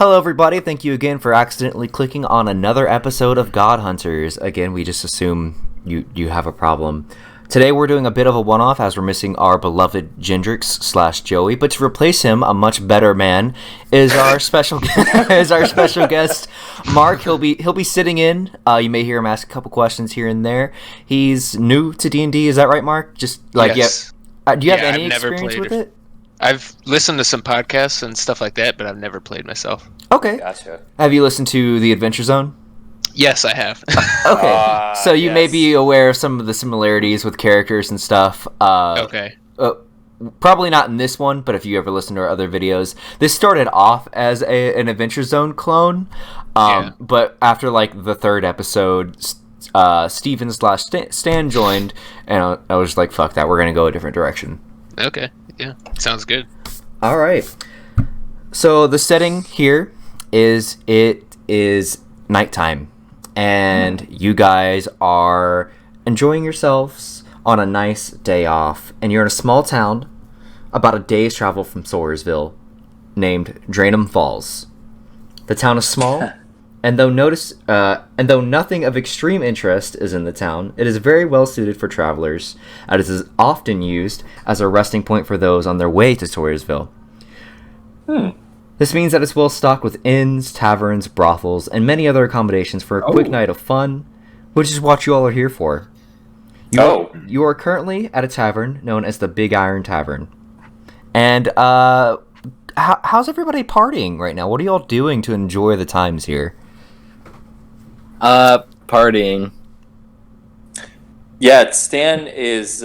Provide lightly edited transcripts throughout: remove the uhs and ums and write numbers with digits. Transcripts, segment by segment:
Hello everybody, thank you again for accidentally clicking on another episode of God Hunters. Again, we just assume you have a problem. Today we're doing a bit of a one-off as we're missing our beloved Gendrix/Joey, but to replace him, a much better man, is our special guest, Mark. He'll be sitting in. You may hear him ask a couple questions here and there. He's new to D&D, is that right, Mark? Just like yes. Do you have any experience with it? I've listened to some podcasts and stuff like that, but I've never played myself. Okay. Gotcha. Have you listened to the Adventure Zone? Yes, I have. Okay. So you may be aware of some of the similarities with characters and stuff. Okay. Probably not in this one, but if you ever listen to our other videos, this started off as an Adventure Zone clone. But after like the third episode, Steven/Stan joined, and I was like, fuck that, we're going to go a different direction. Okay. Yeah. Sounds good. All right. So the setting here is nighttime, and you guys are enjoying yourselves on a nice day off, and you're in a small town about a day's travel from Sawyerville named Draenham Falls. The town is small, and though nothing of extreme interest is in the town, it is very well suited for travelers, as it is often used as a resting point for those on their way to Sawyerville. This means that it's well stocked with inns, taverns, brothels, and many other accommodations for a quick night of fun, which is what you all are here for. You are currently at a tavern known as the Big Iron Tavern. And how's everybody partying right now? What are you all doing to enjoy the times here? Partying. Yeah, Stan is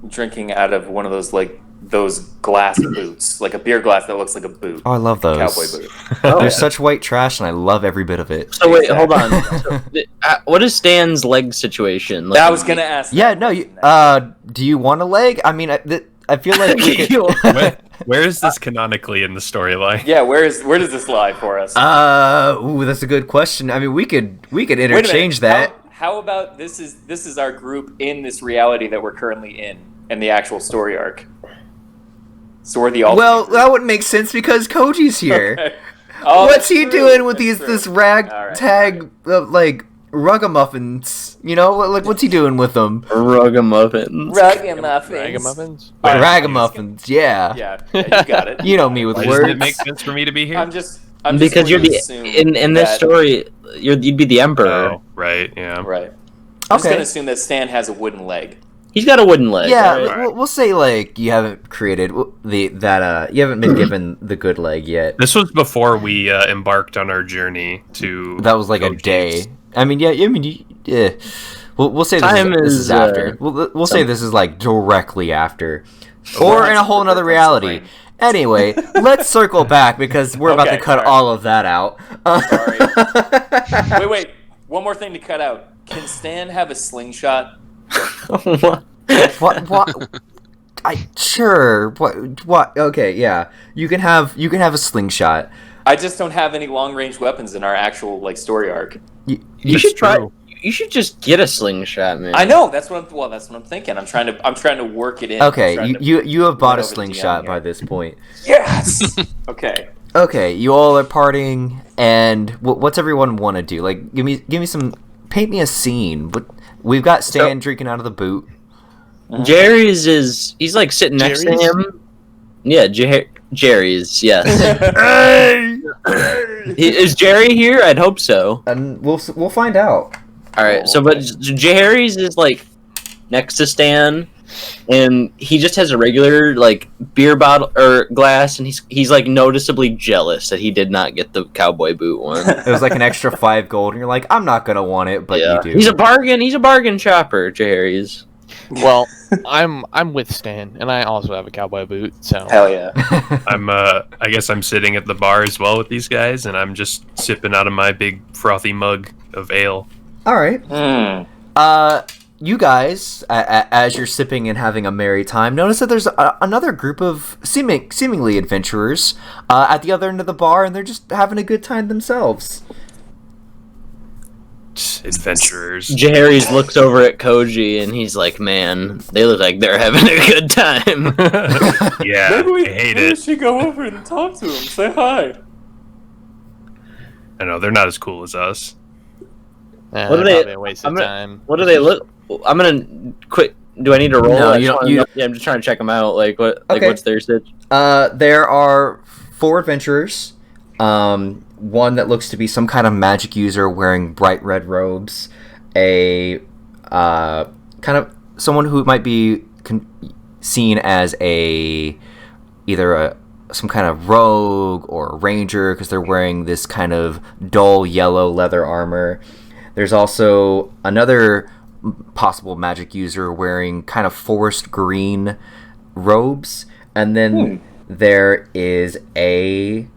drinking out of one of those glass boots, like a beer glass that looks like a boot. Oh, I love those. Cowboy boot. They're such white trash, and I love every bit of it. So wait, hold on. So, what is Stan's leg situation? I was gonna ask. Yeah, no. Do you want a leg? I mean, I feel like where is this canonically in the storyline? Yeah, where does this lie for us? That's a good question. I mean, we could interchange that. How about this is our group in this reality that we're currently in the actual story arc. So we're the alternate. Well, that wouldn't make sense because Koji's here. Okay. What's he doing with this ragtag like ragamuffins? You know, like what's he doing with them? Ragamuffins. Ragamuffins. Yeah. Yeah, you got it. You know me with Why words. doesn't it make sense for me to be here? I'm just because you're in this story, you'd be the emperor. Oh, right. Yeah. Right. I'm just gonna assume that Stan has a wooden leg. He's got a wooden leg. Yeah, right? we'll say like you haven't created you haven't been given the good leg yet. This was before we embarked on our journey to. That was like a day. I mean, yeah. We'll say this is after. We'll say this is like directly after, or in a whole another reality. Anyway, let's circle back because we're about to cut all of that out. Sorry. Wait. One more thing to cut out. Can Stan have a slingshot? What? Sure. What? Okay, yeah. You can have a slingshot. I just don't have any long range weapons in our actual story arc. You should try. You should just get a slingshot, man. I know. That's what I'm thinking. I'm trying to work it in. Okay, you have bought a slingshot by this point. Yes. Okay. Okay, you all are partying, and what's everyone want to do? Like, paint me a scene. We've got Stan drinking out of the boot. Jerry's he's like sitting next to him. Yeah, Jerry's, yes. Is Jerry here? I'd hope so. And we'll find out. All right, but Jerry's is like next to Stan, and he just has a regular beer bottle or glass, and he's like noticeably jealous that he did not get the cowboy boot one. It was like an extra 5 gold, and you're like, I'm not gonna want it, but you do. He's a bargain shopper, Jerry's. Well, I'm with Stan, and I also have a cowboy boot. So hell yeah. I guess I'm sitting at the bar as well with these guys, and I'm just sipping out of my big frothy mug of ale. All right. You guys, as you're sipping and having a merry time, notice that there's another group of seemingly adventurers at the other end of the bar, and they're just having a good time themselves. Adventurers. Jerry's looks over at Koji and he's like, man, they look like they're having a good time. Yeah, I hate it. We should go over and talk to him. Say hi. I know they're not as cool as us. Yeah, What do they're they- probably a waste of time. What do they look? I'm gonna quit. Do I need to roll? No, I you just don't- wanna you- know- yeah, I'm just trying to check them out. Like what? Like Okay. what's their stitch? There are 4 adventurers. One that looks to be some kind of magic user wearing bright red robes. A kind of someone who might be seen as some kind of rogue or ranger because they're wearing this kind of dull yellow leather armor. There's also another possible magic user wearing kind of forest green robes, and then there is a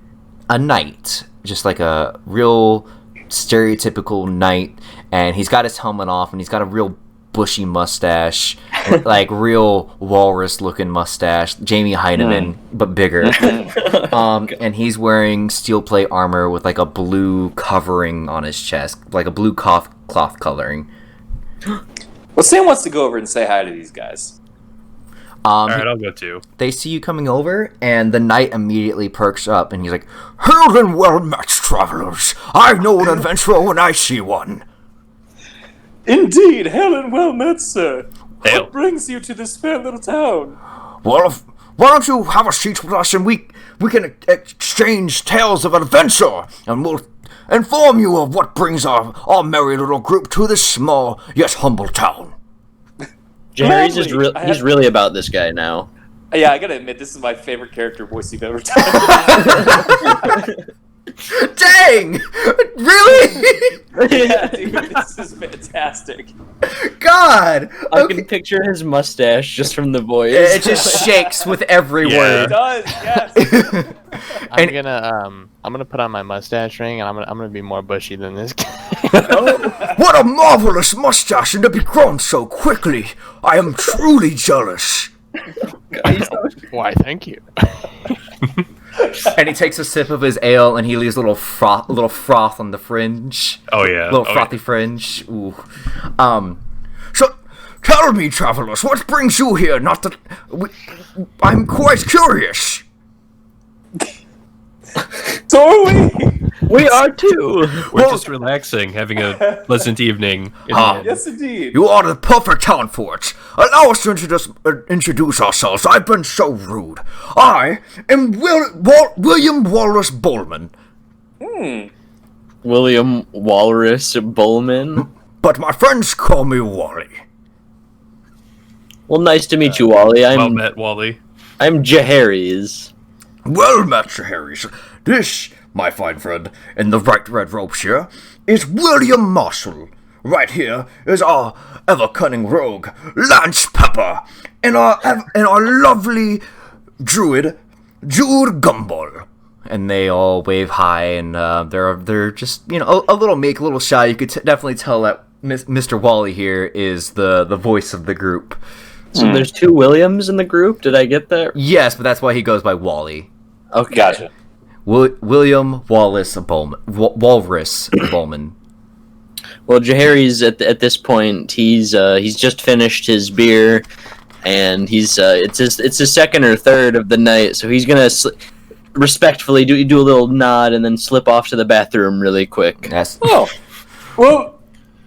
knight, just like a real stereotypical knight, and he's got his helmet off and he's got a real bushy mustache, like real walrus looking mustache, Jamie Heineman but bigger. And he's wearing steel plate armor with like a blue covering on his chest, like a blue cloth coloring. Well, Sam wants to go over and say hi to these guys. All right, I'll go too. They see you coming over, and the knight immediately perks up, and he's like, "Hail and well met, travelers! I know an adventurer when I see one." Indeed, hail and well met, sir. Hail. What brings you to this fair little town? Well, why don't you have a seat with us, and we can exchange tales of adventure, and we'll inform you of what brings our merry little group to this small yet humble town. Jerry's is Gladly. he's really about this guy now. Yeah, I gotta admit, this is my favorite character voice you've ever done. Dang! Really? Yeah, dude, this is fantastic. God! I can picture his mustache just from the voice. It just shakes with every Yeah. It word. does, yes. I'm gonna put on my mustache ring, and I'm gonna be more bushy than this guy. What a marvelous mustache, and to be grown so quickly! I am truly jealous. Why? Thank you. And he takes a sip of his ale, and he leaves a little froth on the fringe. Oh yeah. Little Oh, frothy fringe. Ooh. So, tell me, travelers, what brings you here? Not that... I'm quite curious. So are we. We are too. We're just relaxing, having a pleasant evening. Yes, indeed. You are the perfect town for it. Allow us to introduce ourselves. I've been so rude. I am William Wallace Bowman, William Walrus Bowman. but my friends call me Wally. Well, nice to meet you, Wally. Well met, Wally. I'm Jaharies. Well met, Sir Harris. This, my fine friend, in the bright red robes here, is William Marshall. Right here is our ever-cunning rogue, Lance Pepper, and our lovely druid, Jude Gumball. And they all wave hi, and they're just, a little meek, a little shy. You could definitely tell that Mr. Wally here is the voice of the group. So there's 2 Williams in the group. Did I get that? Yes, but that's why he goes by Wally. Okay. Gotcha. William Wallace Bowman. Walrus Bowman. Well, Jaharies at this point, he's just finished his beer, and it's his second or third of the night, so he's gonna respectfully do a little nod and then slip off to the bathroom really quick. Yes. Oh, well,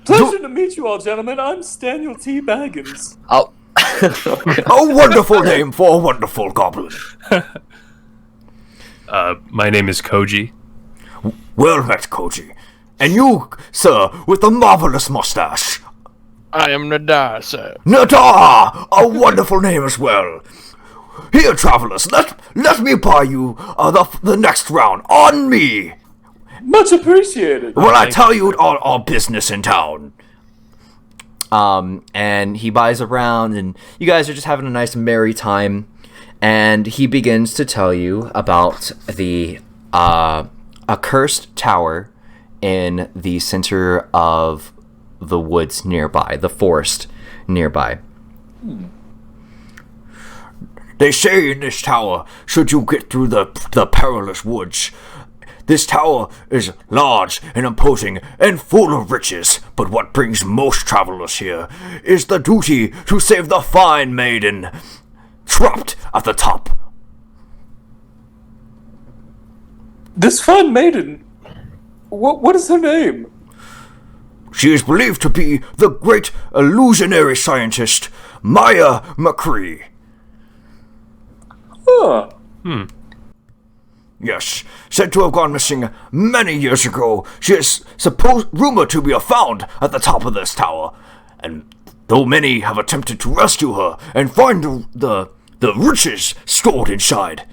pleasure to meet you all, gentlemen. I'm Staniel T. Baggins. I'll. A wonderful name for a wonderful goblin. My name is Koji. Well met, Koji. And you, sir, with the marvelous mustache. I am Nadar, sir. Nadar! A wonderful name as well. Here, travelers, let me buy you the next round. On me! Much appreciated. Will I tell you our business in town? And he buys a round, and you guys are just having a nice merry time. And he begins to tell you about the accursed tower in the center of the woods nearby, the forest nearby. They say in this tower, should you get through the perilous woods, this tower is large and imposing and full of riches, but what brings most travelers here is the duty to save the fine maiden trapped at the top. This fine maiden. What is her name? She is believed to be the great illusionary scientist, Maya McCree. Huh. Yes, said to have gone missing many years ago. She is rumored to be found at the top of this tower, and though many have attempted to rescue her and find the riches stored inside,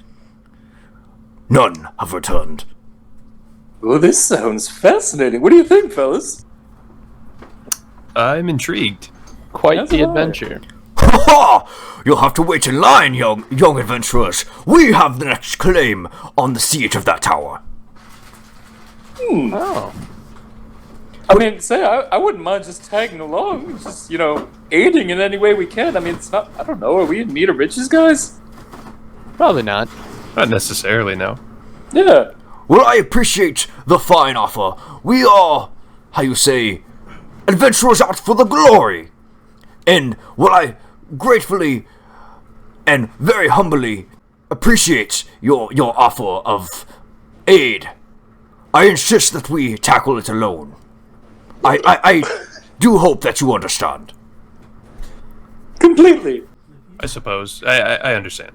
none have returned. Well, this sounds fascinating. What do you think, fellas? I'm intrigued. Quite That's the all right. adventure. Ha ha! You'll have to wait in line, young adventurers. We have the next claim on the siege of that tower. Oh. I mean, say, I wouldn't mind just tagging along, just, aiding in any way we can. I mean, it's not, I don't know, are we in need of riches, guys? Probably not. Not necessarily, no. Yeah. Well, I appreciate the fine offer. We are, adventurers out for the glory. And while I gratefully and very humbly appreciate your offer of aid, I insist that we tackle it alone. I do hope that you understand. Completely. I suppose. I understand.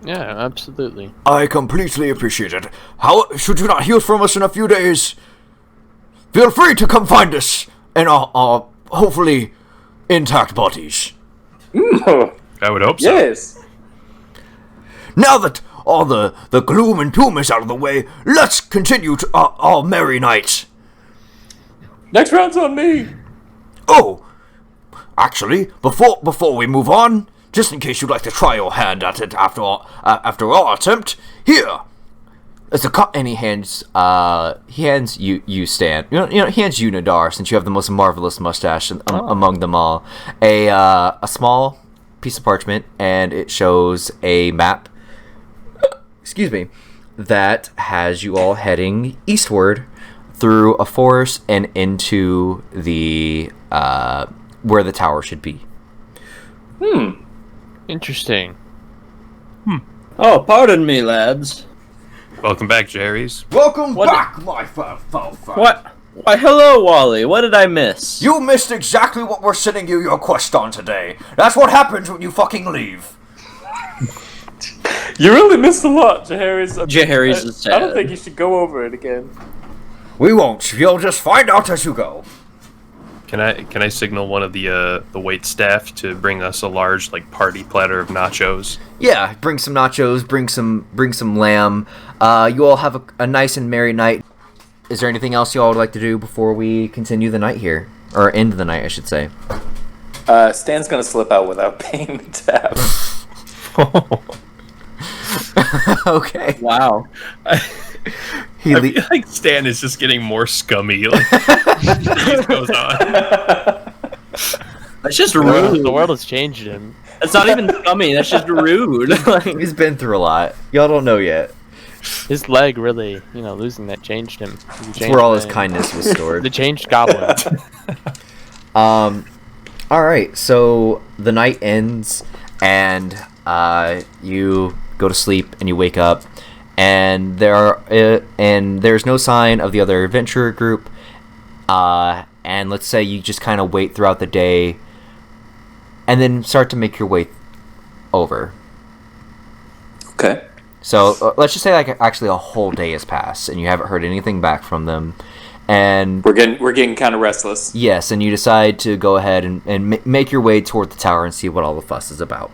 Yeah, absolutely. I completely appreciate it. How should you not hear from us in a few days? Feel free to come find us in our hopefully intact bodies. I would hope so. Yes. Now that all the gloom and doom is out of the way, let's continue to our merry night. Next round's on me. Oh, actually, before we move on, just in case you'd like to try your hand at it after our attempt, here. As and he hands you Stan. He hands you Nadar, since you have the most marvelous mustache among them all. A small piece of parchment, and it shows a map. Excuse me, that has you all heading eastward through a forest and into the where the tower should be. Interesting. Oh, pardon me, lads. Welcome back, Jerry's. Welcome What back, my friend. What? Why, hello, Wally. What did I miss? You missed exactly what we're sending you your quest on today. That's what happens when you fucking leave. You really missed a lot, Jaharis. Jaharis is sad. I don't think you should go over it again. We won't. You'll just find out as you go. Can I signal one of the wait staff to bring us a large party platter of nachos? Yeah, bring some nachos, bring some lamb. You all have a nice and merry night. Is there anything else you all would like to do before we continue the night here? Or end the night, I should say. Stan's gonna slip out without paying the tab. Okay. Wow. He I feel like Stan is just getting more scummy. It goes on. That's just The rude. world has changed him. That's not even scummy. That's just rude. He's been through a lot. Y'all don't know yet. His leg really, losing that changed him. That's where all his kindness was stored. The changed goblin. Alright, so the night ends, and you go to sleep, and you wake up, and there's no sign of the other adventurer group, and let's say you just kind of wait throughout the day, and then start to make your way over. Okay. So let's just say actually a whole day has passed, and you haven't heard anything back from them, and We're getting kind of restless. yes, and you decide to go ahead and make your way toward the tower and see what all the fuss is about.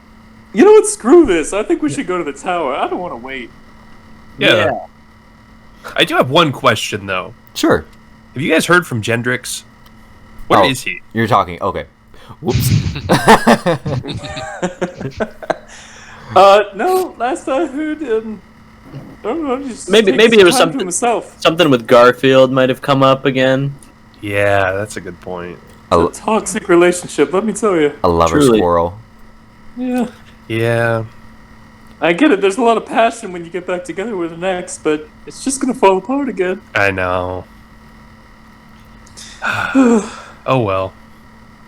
You know what? Screw this. I think we should go to the tower. I don't want to wait. Yeah. I do have one question though. Sure. Have you guys heard from Gendrix? Where is he? You're talking. Okay. Whoops. No. Last I heard, I don't know. Just Maybe takes it was time to something. himself. Something with Garfield might have come up again. Yeah, that's a good point. A, Toxic relationship. Let me tell you. a lover Truly. squirrel. Yeah. Yeah. I get it. There's a lot of passion when you get back together with an ex, but it's just gonna fall apart again. I know. Oh well.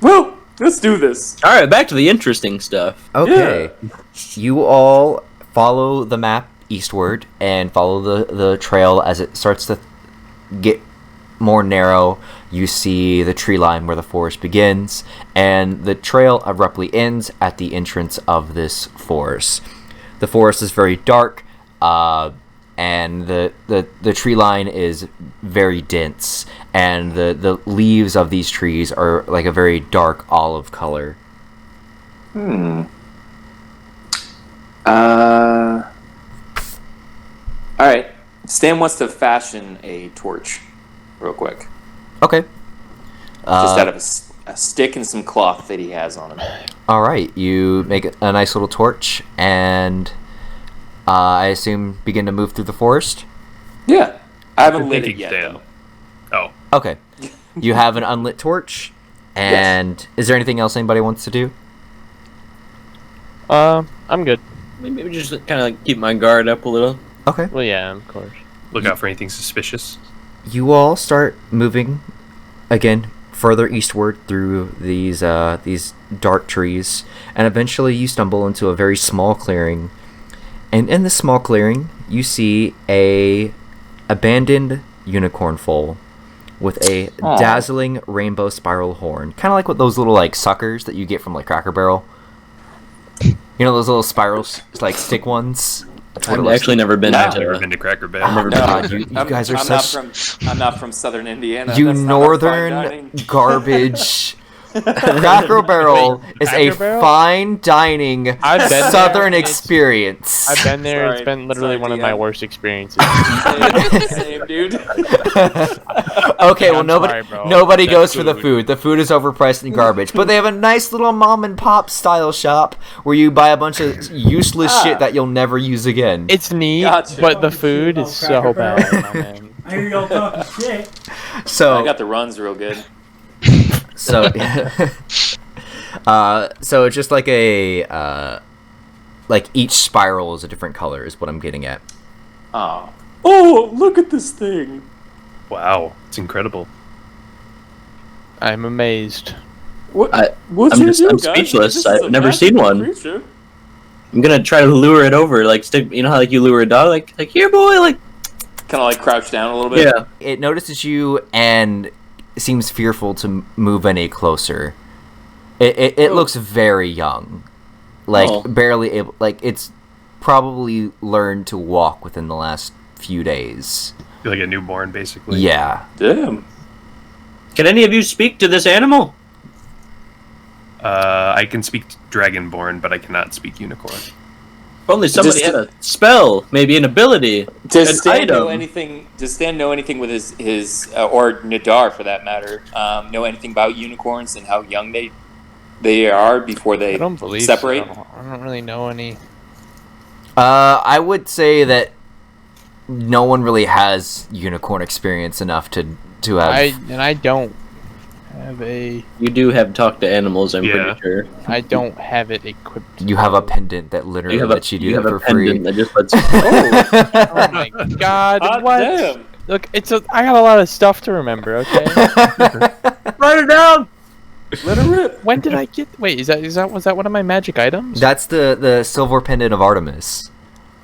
Well, let's do this. All right, back to the interesting stuff. Okay. You all follow the map eastward and follow the trail as it starts to get more narrow. You see the tree line where the forest begins, and the trail abruptly ends at the entrance of this forest. The forest is very dark, and the tree line is very dense, and the leaves of these trees are like a very dark olive color. Alright. Stan wants to fashion a torch real quick. Okay. Just out of a stick and some cloth that he has on him. All right, you make a nice little torch, and I assume begin to move through the forest. Yeah. I haven't lit it Thinking yet, Stan. though. Oh, Okay. You have an unlit torch, and is there anything else anybody wants to do? I'm good. Maybe just kind of like keep my guard up a little. Okay. Well, yeah, of course. look out for anything suspicious. You all start moving again further eastward through these dark trees, and eventually you stumble into a very small clearing. And in this small clearing, you see a abandoned unicorn foal with a dazzling rainbow spiral horn, kind of like what those little like suckers that you get from like Cracker Barrel. You know those little spirals, like stick ones. I've actually never been I've to never been to Cracker Barrel. never God, you guys are I'm not from Southern Indiana. you That's not our fine northern dining. garbage. Cracker Barrel is a Cracker Barrel? fine dining I've been southern there. experience. I've been there. Sorry. It's been literally Sorry, one of DM. my worst experiences. Same, dude. Okay, well I'm nobody sorry, bro. nobody That goes for the food. food. The food is overpriced and garbage. But they have a nice little mom and pop style shop where you buy a bunch of useless shit that you'll never use again. It's neat, Gotcha. but the food is so Cracker Barrel. bad, my man. I hear y'all talking shit. I So got the runs real good. so so it's just like a like each spiral is a different color is what I'm getting at. Oh, look at this thing. Wow, it's incredible. I'm amazed. What? I- What's I'm your just- deal, I'm guys? speechless. This is I've a never seen magical one. creature. I'm gonna try to lure it over, like stick. You know how like you lure a dog, like here, boy, like Kind of like crouch down a little bit. yeah. It notices you and seems fearful to move any closer. It looks very young, like Oh. barely able. Like it's probably learned to walk within the last few days. You're like a newborn, basically. Yeah. Damn. Can any of you speak to this animal? I can speak Dragonborn, but I cannot speak Unicorn. If only somebody Just- had a spell, maybe an ability. Does An Stan know item. anything? Does Stan know anything with his or Nadar for that matter? Know anything about unicorns and how young they are before they I don't believe separate? so. I don't really know any. I would say that no one really has unicorn experience enough to have. I don't have a. You do have talk to animals, I'm Yeah. pretty sure. I don't have it equipped. You have a pendant that literally You have a, lets you do you that have for a pendant free. that just lets. Oh my god! God What? damn. Look, I got a lot of stuff to remember. Okay. Write it down. Let her rip. When did I get? Wait, was that one of my magic items? That's the silver pendant of Artemis.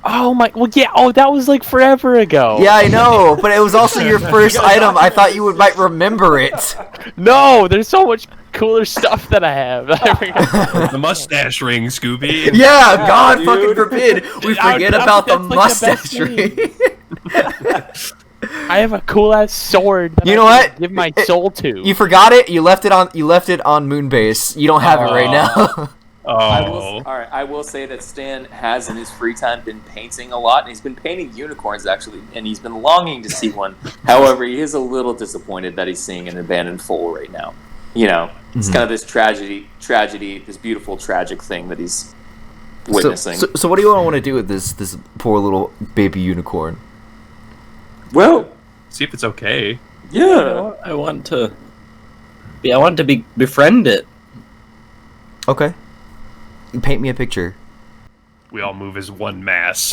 Oh my! Well, yeah. Oh, that was like forever ago. Yeah, I know, but it was also your first item. I thought you might remember it. No, there's so much cooler stuff that I have. I forgot. The mustache ring, Scooby. Yeah, God dude. fucking forbid we forget about the That's like the best mustache ring. I have a cool ass sword. That You I know can what? Give my soul to. You forgot it. You left it on Moonbase. You don't have it right now. I will say that Stan has in his free time been painting a lot, and he's been painting unicorns actually, and he's been longing to see one. However, he is a little disappointed that he's seeing an abandoned foal right now. You know, it's kind of this tragedy, this beautiful tragic thing that he's witnessing. So what do you want to do with this poor little baby unicorn? Well, See if it's okay. yeah. I want to befriend it. Okay. Paint me a picture. We all move as one mass.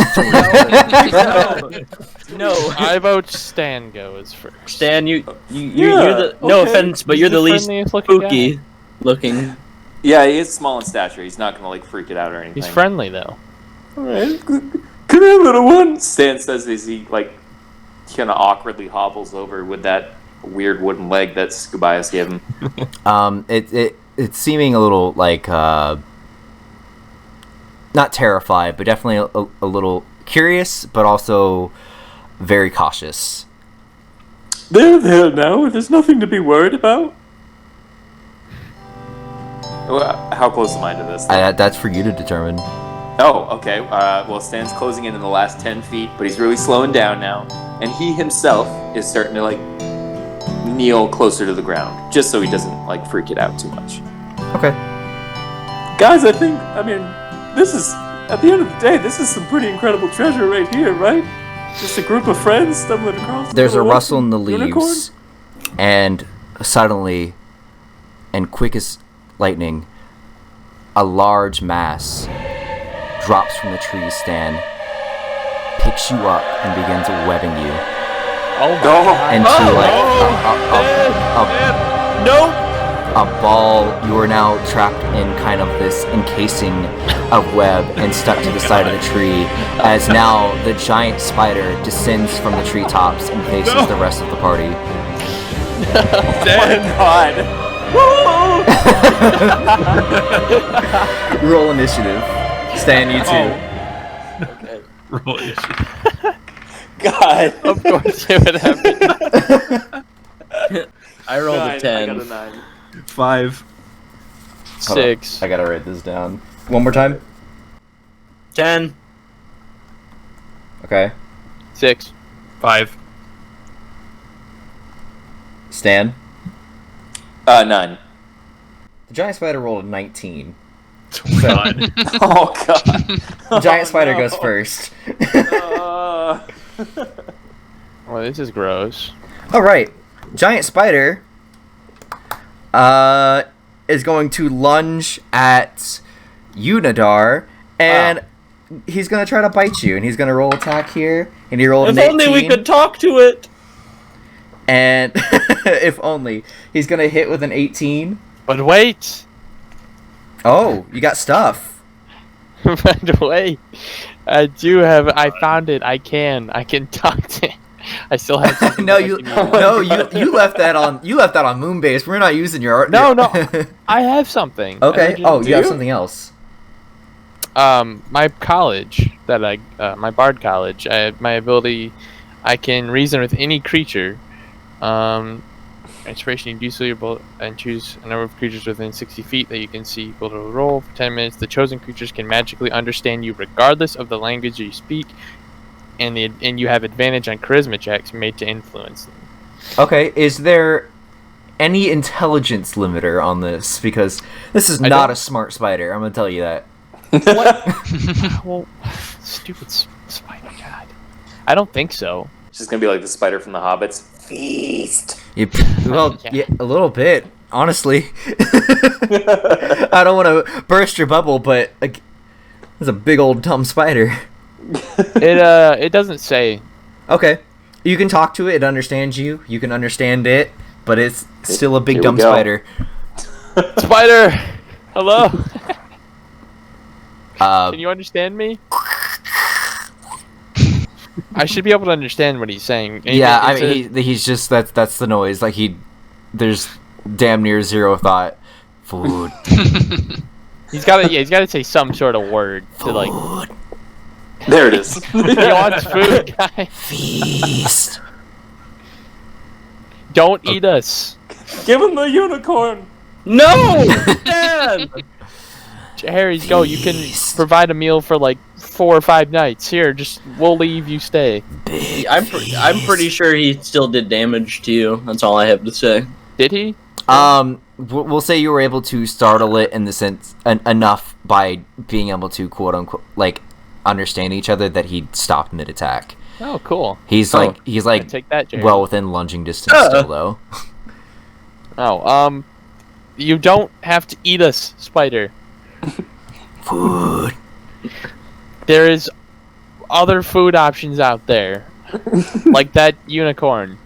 No, I vote Stan goes first. Stan, you're Yeah, the no okay. offense, but He's you're the the least friendliest looking spooky looking. Yeah, he is small in stature. He's not gonna like freak it out or anything. He's friendly though. All right, come here, little one. Stan says as he like kind of awkwardly hobbles over with that weird wooden leg that Scubias gave him. It's seeming a little like not terrified, but definitely a little curious, but also very cautious. There now. There's nothing to be worried about. How close am I to this? That's for you to determine. Oh, okay. Well, Stan's closing in the last 10 feet, but he's really slowing down now. And he himself is starting to, like, kneel closer to the ground, just so he doesn't, like, freak it out too much. Okay. Guys, I mean, this is, at the end of the day, this is some pretty incredible treasure right here, right? Just a group of friends stumbling across. There's a rustle in the leaves, and suddenly, and quick as lightning, a large mass drops from the tree stand, picks you up, and begins webbing you. Oh my God. Into a ball. You are now trapped in kind of this encasing of web and stuck to the side of the tree, as now the giant spider descends from the treetops and faces the rest of the party. Oh my God. Roll initiative. Stan, you too. Okay. Roll initiative. God. Of course it would happen. I rolled a 10. I got a 9. 5. Hold on. 6. I gotta write this down. One more time. 10. Okay. 6. 5. Stan. 9. The giant spider rolled a 19. God. Oh God. The giant spider goes first. Well, this is gross. Alright. Giant spider is going to lunge at Unidar, and he's going to try to bite you, and he's going to roll attack here, and he rolled an If 18. only we could talk to it. And if only. He's going to hit with an 18. But wait! Oh, you got stuff. But wait! I found it. I can talk to it. I still have something. No, that I you can use. you left that on Moonbase. We're not using your No. I have something. Okay. I Oh, you have you? something else. My college my bard college, my ability, I can reason with any creature. Inspiration, you do so your bolt and choose a number of creatures within 60 feet that you can see equal to a roll. For 10 minutes, the chosen creatures can magically understand you regardless of the language you speak, and you have advantage on charisma checks made to influence them. Okay. Is there any intelligence limiter on this? Because this is not a smart spider. I'm gonna tell you that. Well, stupid spider, God. I don't think so. It's just gonna be like the spider from the Hobbits. Feast. Well, yeah, a little bit, honestly. I don't want to burst your bubble, but it's a big old dumb spider. It doesn't say. Okay, you can talk to it. It understands you. You can understand it, but it's still a big Here we dumb go. spider. Spider, hello. Uh, Can you understand me? I should be able to understand what he's saying. yeah, I mean, he's just that's the noise. Like there's damn near zero thought. Food. he's got to say some sort of word to like. There it is. He wants food, guy. Feast. Don't eat us. Give him the unicorn. No! Dan! Harry, go. You can provide a meal for like 4 or 5 nights. Here, we'll leave. You stay. I'm pretty sure he still did damage to you. That's all I have to say. Did he? We'll say you were able to startle it in the sense enough by being able to quote unquote like understand each other that he stopped mid attack. Oh, cool. He's like Take that, Jerry. well within lunging distance still though. Oh, you don't have to eat us, spider. Food. There is other food options out there, like that unicorn.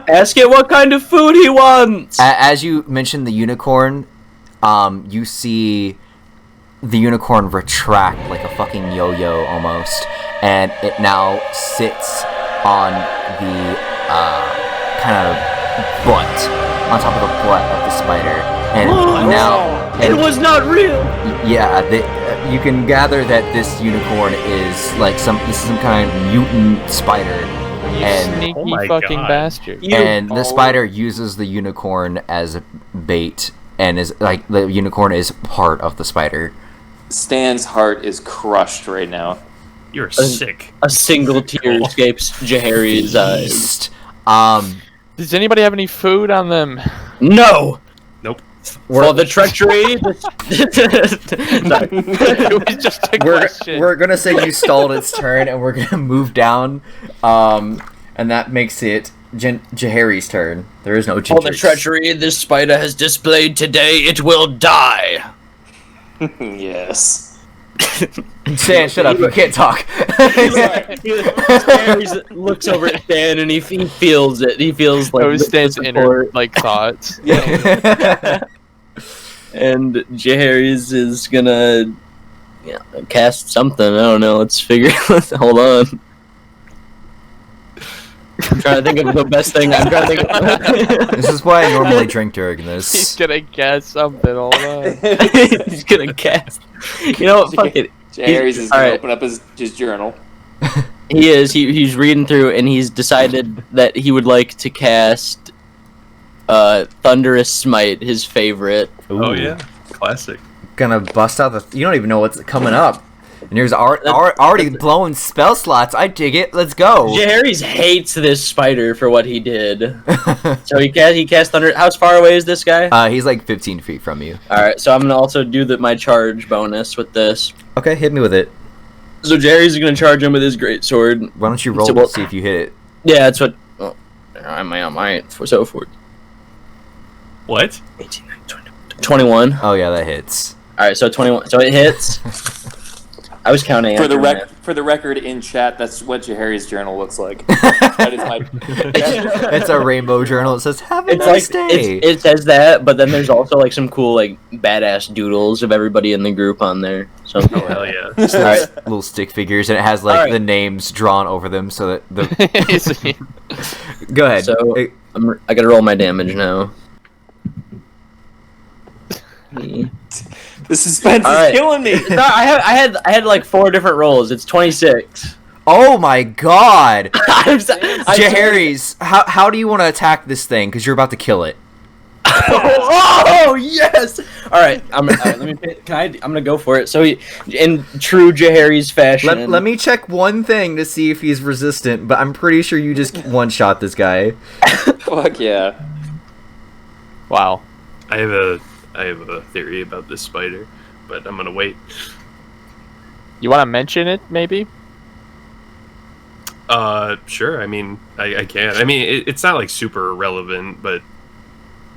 Ask it what kind of food he wants! As you mentioned the unicorn, you see the unicorn retract like a fucking yo-yo almost, and it now sits on the kind of butt on top of the butt of the spider, and it was not real. Yeah, you can gather that this unicorn is some kind of mutant spider. You And sneaky fucking bastard. and the spider uses the unicorn as bait, and is the unicorn is part of the spider. Stan's heart is crushed right now. You're sick. A single tear escapes Jahari's eyes. Does anybody have any food on them? No! Nope. For the treachery... It was just a question. We're gonna say you stalled its turn, and we're gonna move down, and that makes it Jahari's turn. There is no For the treachery this spider has displayed today, it will die! Yes. Stan, shut up! You can't talk. Stan looks over at Stan and he feels it. He feels like it was Stan's inner thoughts. And Jahari's is gonna cast something. I don't know. Let's figure. Hold on. I'm trying to think of the best thing. This is why I normally drink during this. He's gonna cast something. Hold on. He's gonna cast. You know what? Fuck it. Jahari's is gonna open up his journal. He is. He's reading through, and he's decided that he would like to cast Thunderous Smite, his favorite. Ooh. Oh yeah, classic. Gonna bust out the. You don't even know what's coming up. And there's already blowing spell slots. I dig it. Let's go. Jahari's hates this spider for what he did. So he cast Thunder. How far away is this guy? He's like 15 feet from you. Alright, so I'm gonna also do my charge bonus with this. Okay, hit me with it. So Jahari's gonna charge him with his greatsword. Why don't you roll to see if you hit it? Yeah, that's what. Oh, I might. So for What? 18, 20, 21. Oh yeah, that hits. Alright, so 21. So it hits. I was counting. For the record, in chat, that's what Jahari's journal looks like. That is my. It's a rainbow journal. It says "Have a nice day." It says that, but then there's also some cool badass doodles of everybody in the group on there. So Oh hell yeah. Little stick figures, and it has the names drawn over them, so that the. Go ahead. So I gotta roll my damage now. The suspense is killing me. No, I had 4 different rolls. It's 26. Oh my god! Jahari's, how do you want to attack this thing? Because you're about to kill it. Oh yes! All right, I'm gonna go for it. So in true Jahari's fashion, let me check one thing to see if he's resistant. But I'm pretty sure you just one shot this guy. Fuck yeah! Wow. I have a theory about this spider, but I'm gonna wait. You want to mention it, maybe? Sure. I mean, I can. I mean, it's not super relevant, but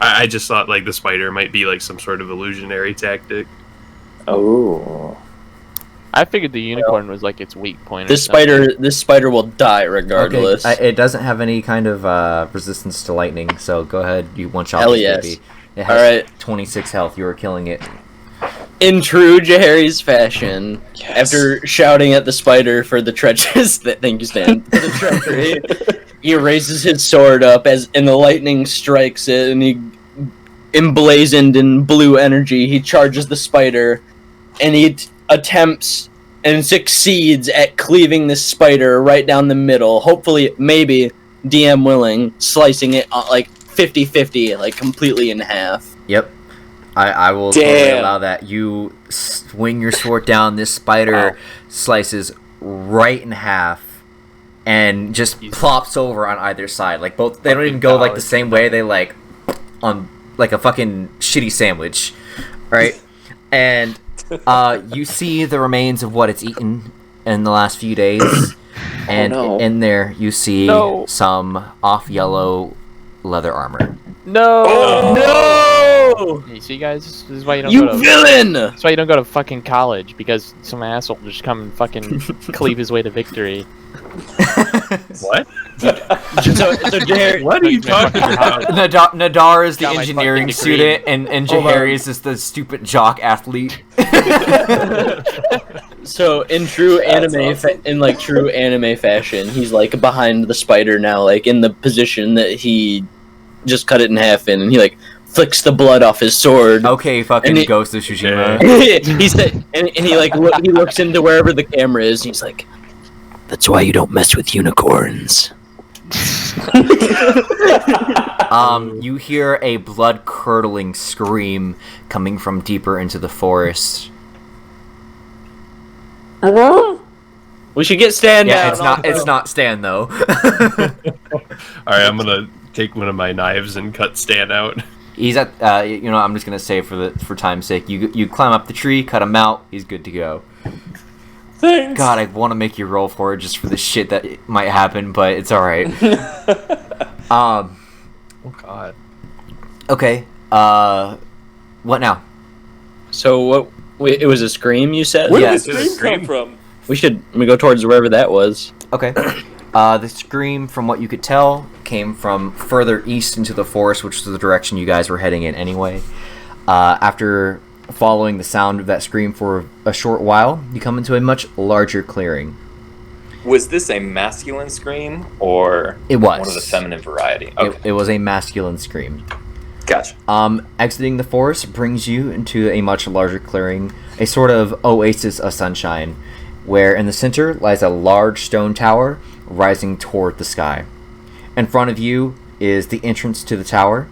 I just thought the spider might be some sort of illusionary tactic. Oh. I figured the unicorn was its weak point. This spider will die regardless. Okay. It doesn't have any kind of resistance to lightning, so go ahead. You one shot Hell this yes. baby. It has 26 health. You are killing it. In true Jahari's fashion, after shouting at the spider for the treacherous, thank you, Stan, for the treachery, he raises his sword up and the lightning strikes it, and he, emblazoned in blue energy, he charges the spider, and he attempts and succeeds at cleaving this spider right down the middle. Hopefully, maybe, DM willing, slicing it 50-50, completely in half. Yep. I will totally allow that. You swing your sword down, this spider slices right in half and just plops over on either side. Both, they don't even go the same way. They on a fucking shitty sandwich, right? And you see the remains of what it's eaten in the last few days, and in there you see some off-yellow leather armor. No! Oh. No! You see, guys, this is why you don't You go to villain! That's why you don't go to fucking college, because some asshole will just come and fucking cleave his way to victory. What? So Jahari, What are you talking about? Nadar is the Got my engineering fucking degree. student, and Jahari's is the stupid jock athlete. So in true That's anime, awesome. in like true anime fashion, he's like behind the spider now, like in the position that he just cut it in half in, and he like flicks the blood off his sword. Okay, fucking And it- Ghost of Tsushima. He said, and he like he looks into wherever the camera is. And he's like, "That's why you don't mess with unicorns." You hear a blood-curdling scream coming from deeper into the forest. We should get Stan Yeah, down. it's not Stan though. All right, I'm gonna take one of my knives and cut Stan out. He's at I'm just gonna say for time's sake, you climb up the tree, cut him out, he's good to go. Thanks. God, I want to make you roll for it just for the shit that might happen, but it's all right. Oh God. Okay. What now? So what? It was a scream, you said? Where Yeah, did the scream come from? We go towards wherever that was. Okay. The scream, from what you could tell, came from further east into the forest, which was the direction you guys were heading in anyway. After following the sound of that scream for a short while, you come into a much larger clearing. Was this a masculine scream or It was. one of the feminine variety? Okay, It was a masculine scream. gotcha. Exiting the forest brings you into a much larger clearing, a sort of oasis of sunshine, where in the center lies a large stone tower rising toward the sky. In front of you is the entrance to the tower,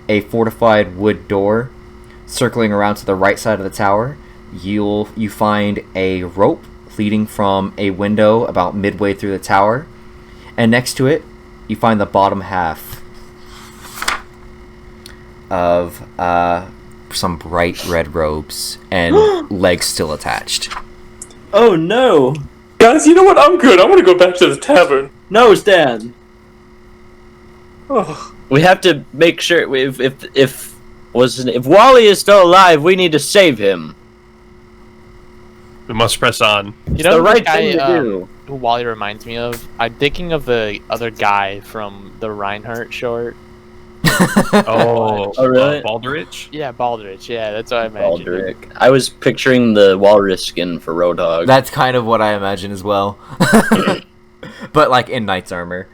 a fortified wood door. Circling around to the right side of the tower, you find a rope leading from a window about midway through the tower, and next to it, you find the bottom half of some bright red robes and legs still attached. Oh no! Guys, you know what? I'm good. I want to go back to the tavern. No, Stan. Oh. We have to make sure if Wally is still alive, we need to save him. We must press on. You know the the right guy thing to do. who Wally reminds me of? I'm thinking of the other guy from the Reinhardt short. Oh, Oh, really? Baldrich? Yeah, Baldrich. Yeah, that's what I imagined. Baldric. I was picturing the walrus skin for Roadhog. That's kind of what I imagine as well. But like in knight's armor.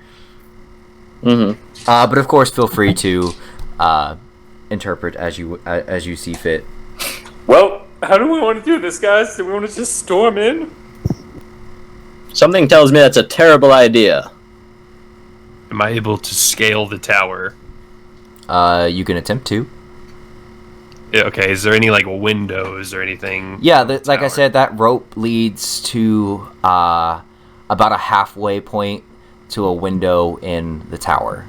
Mm-hmm. But of course, feel free to interpret as you see fit. Well, how do we want to do this, guys? Do we want to just storm in? Something tells me that's a terrible idea. Am I able to scale the tower? You can attempt to. Yeah, okay, is there any like windows or anything? Yeah, on the like I tower? said, that rope leads to about a halfway point to a window in the tower.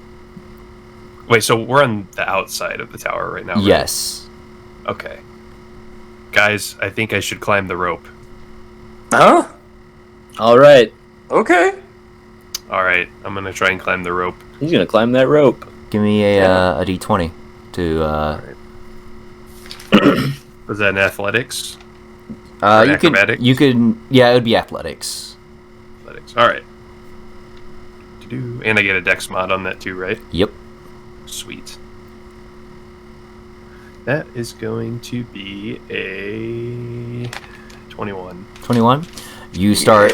Wait, so we're on the outside of the tower right now, right? Yes. Okay. Guys, I think I should climb the rope. Huh? All right, Okay. Alright, I'm gonna try and climb the rope. he's gonna climb that rope. Give me a d20 to. Was that an athletics? You acrobatics? You could. Yeah, it would be athletics. Athletics. Alright. And I get a dex mod on that too, right? Yep. Sweet. That is going to be a 21. 21. You start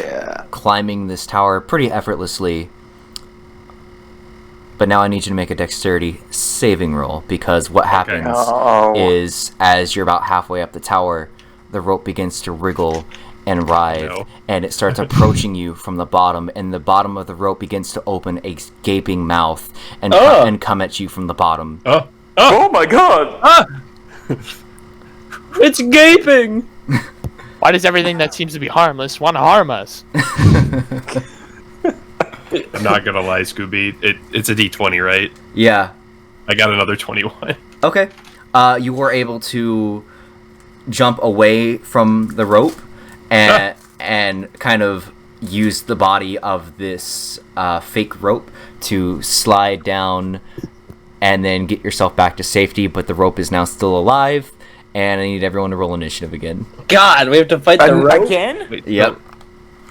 climbing this tower pretty effortlessly. But now I need you to make a dexterity saving roll, because what happens is, as you're about halfway up the tower, the rope begins to wriggle and writhe, No. and it starts approaching you from the bottom, and the bottom of the rope begins to open a gaping mouth and, and come at you from the bottom. Oh! Oh my god! It's gaping. Why does everything that seems to be harmless want to harm us? I'm not gonna lie, Scooby. It's a d20, right? Yeah. I got another 21. Okay. You were able to jump away from the rope and kind of use the body of this fake rope to slide down and then get yourself back to safety, but the rope is now still alive, and I need everyone to roll initiative again. God, we have to fight the rope Again? Wait, Yep.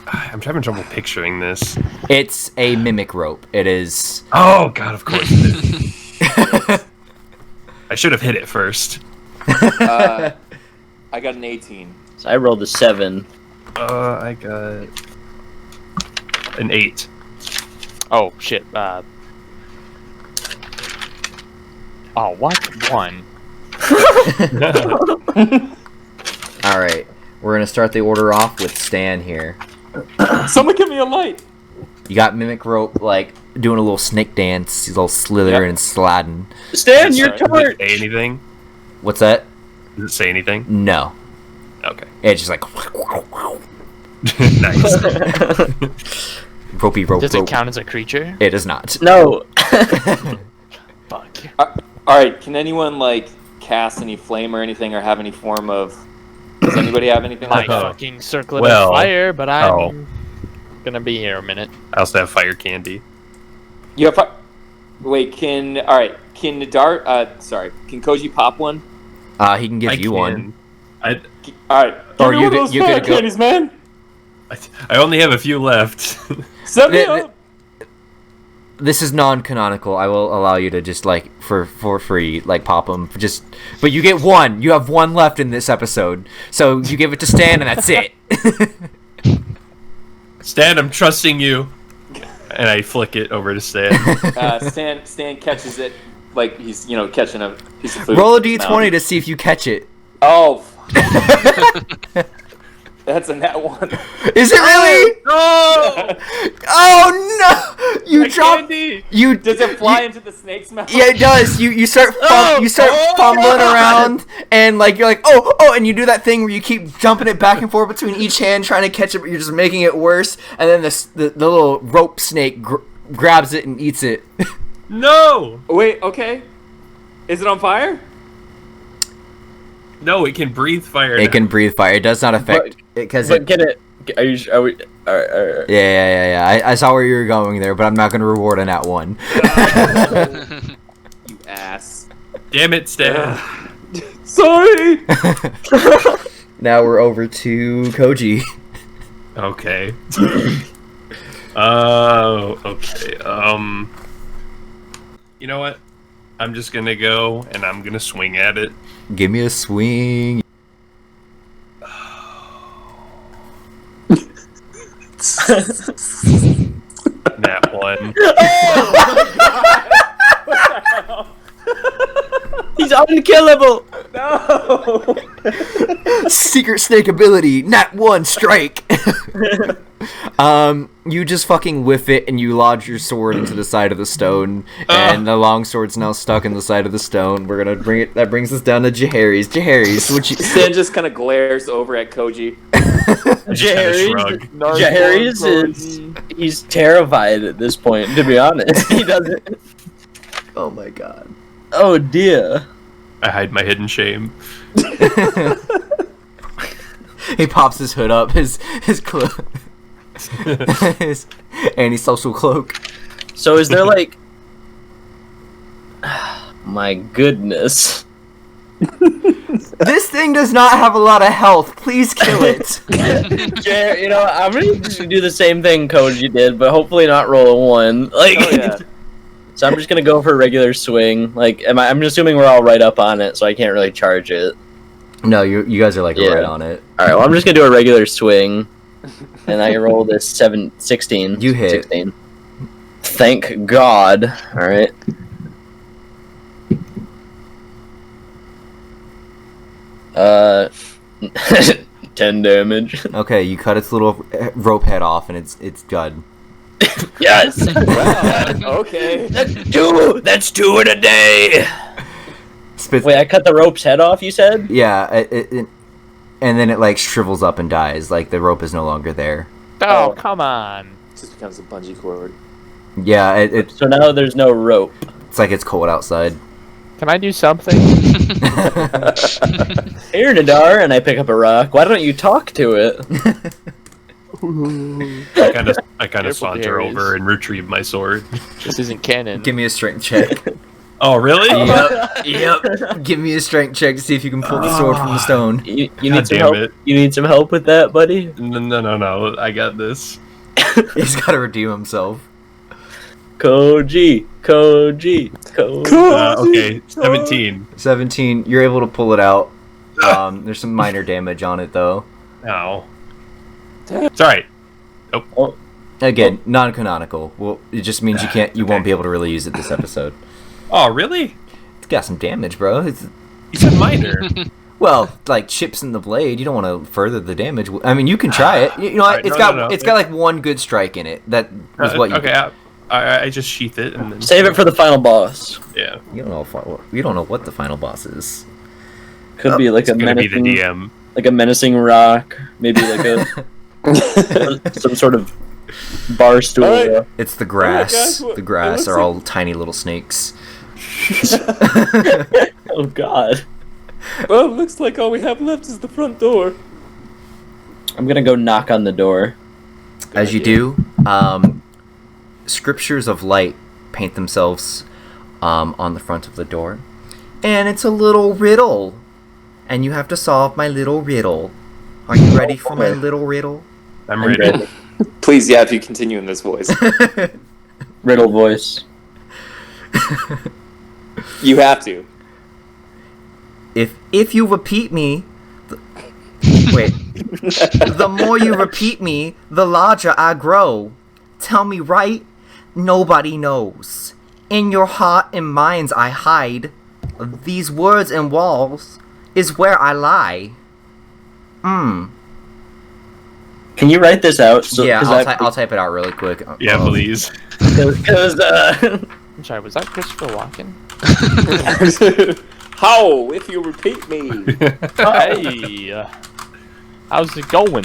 I'm having trouble picturing this. It's a mimic rope. It is... Oh, God, of course it is. I should have hit it first. I got an 18. So I rolled a 7. I got an 8. Oh shit. Oh, what? 1. All right, we're gonna start the order off with Stan here. Someone give me a light. You got mimic rope, like doing a little snake dance, a little slithering and sliding. Stan, your Does turn. it say anything? What's that? Does it say anything? No, Okay. it's just like Nice. ropey rope. Does rope. it count as a creature? It does not. No. Fuck. All right, can anyone like cast any flame or anything, or have any form of? Does anybody have anything My like that? fucking circlet Well, of fire, but I'm oh. gonna be here a minute. I also have fire candy. You have wait, can Nadar? Can Koji pop one? He can give you one. All right, Or give me one of those you fire could go- candies, man. I only have a few left. Send me Th- up. This is non-canonical. I will allow you to just like for free, like pop them. But you get one. You have one left in this episode, so you give it to Stan, and that's it. Stan, I'm trusting you. And I flick it over to Stan. Stan catches it like he's catching a piece of food. Roll a with his d20 mouth. to see if you catch it. Oh. That's a nat 1. Is it really? No! Oh no! You drop. Candy! You Does it fly you- into the snake's mouth? Yeah, it does. You start fumbling around, and like you're like oh, and you do that thing where you keep jumping it back and forth between each hand trying to catch it, but you're just making it worse. And then the little rope snake grabs it and eats it. No! Wait, okay. Is it on fire? No, it can breathe fire. It can breathe fire. It does not affect it because But get it. Are we? All right. Yeah. I saw where you were going there, but I'm not going to reward a nat 1. You ass. Damn it, Stan. Sorry. Now we're over to Koji. Okay. Oh, okay. You know what? I'm just gonna go and I'm gonna swing at it. Give me a swing. Nat 1. He's unkillable. No. Secret snake ability, nat 1 strike. You just fucking whiff it and you lodge your sword into the side of the stone, and the long sword's now stuck in the side of the stone. We're gonna bring it. That brings us down to Jaharis. Jaharis, would you? Stan just kind of glares over at Koji. Jaharis is he's terrified at this point. To be honest, he doesn't. Oh my god. Oh dear. I hide my hidden shame. He pops his hood up, his cloak, his antisocial cloak. So is there like? My goodness. This thing does not have a lot of health. Please kill it. You know, I'm gonna just do the same thing Koji did, but hopefully not roll a 1. Like, Oh, yeah. So I'm just gonna go for a regular swing. Like, I'm assuming we're all right up on it, so I can't really charge it. No, you guys are like Yeah. right on it. All right, well I'm just gonna do a regular swing, and I roll this 16. You hit. 16. Thank God. All right. Uh, 10 damage. Okay, you cut its little rope head off, and it's dead. Yes. Wow. Okay. That's 2 in a day. Spits. Wait, I cut the rope's head off. You said? Yeah, and then it like shrivels up and dies. Like the rope is no longer there. Oh, come on. Just becomes a bungee cord. Yeah, it's So now there's no rope. like it's cold outside. Can I do something? Here, Nadar, and I pick up a rock. Why don't you talk to it? I kind of Careful, saunter Darius. over and retrieve my sword. This isn't canon. Give me a strength check. Oh, really? Yep. Give me a strength check to see if you can pull the sword from the stone. You God need some damn help. it. You need some help with that, buddy. No. I got this. He's got to redeem himself. Koji. Okay, 17. 17. You're able to pull it out. There's some minor damage on it though. Ow. It's all right. Again, non-canonical. Well, it just means you won't be able to really use it this episode. Oh, really? It's got some damage, bro. You said minor. Well, like chips in the blade, you don't want to further the damage. I mean, you can try it. You know what? Right, It's got like one good strike in it. That was what you. Okay, I just sheath it and then Save it for the final boss. Yeah. You don't know what the final boss is. Could be like It's gonna be the DM. like a menacing rock, maybe like a some sort of bar stool. Alright. It's the grass. guys, The grass looks are like- all tiny little snakes. Oh God! Well, it looks like all we have left is the front door. I'm gonna go knock on the door. As you do, scriptures of light paint themselves on the front of the door, and it's a little riddle, and you have to solve my little riddle. Are you ready for my little riddle? I'm ready. Please, yeah, if you continue in this voice. Riddle voice. You have to. If you repeat me, wait. The more you repeat me, the larger I grow. Tell me right, nobody knows. In your heart and minds I hide. These words and walls is where I lie. Can you write this out? So, Yeah, 'cause I'll type it out really quick. Yeah, please. Because I'm sorry, was that Christopher Walken? How? If you repeat me. Hey, how's it going?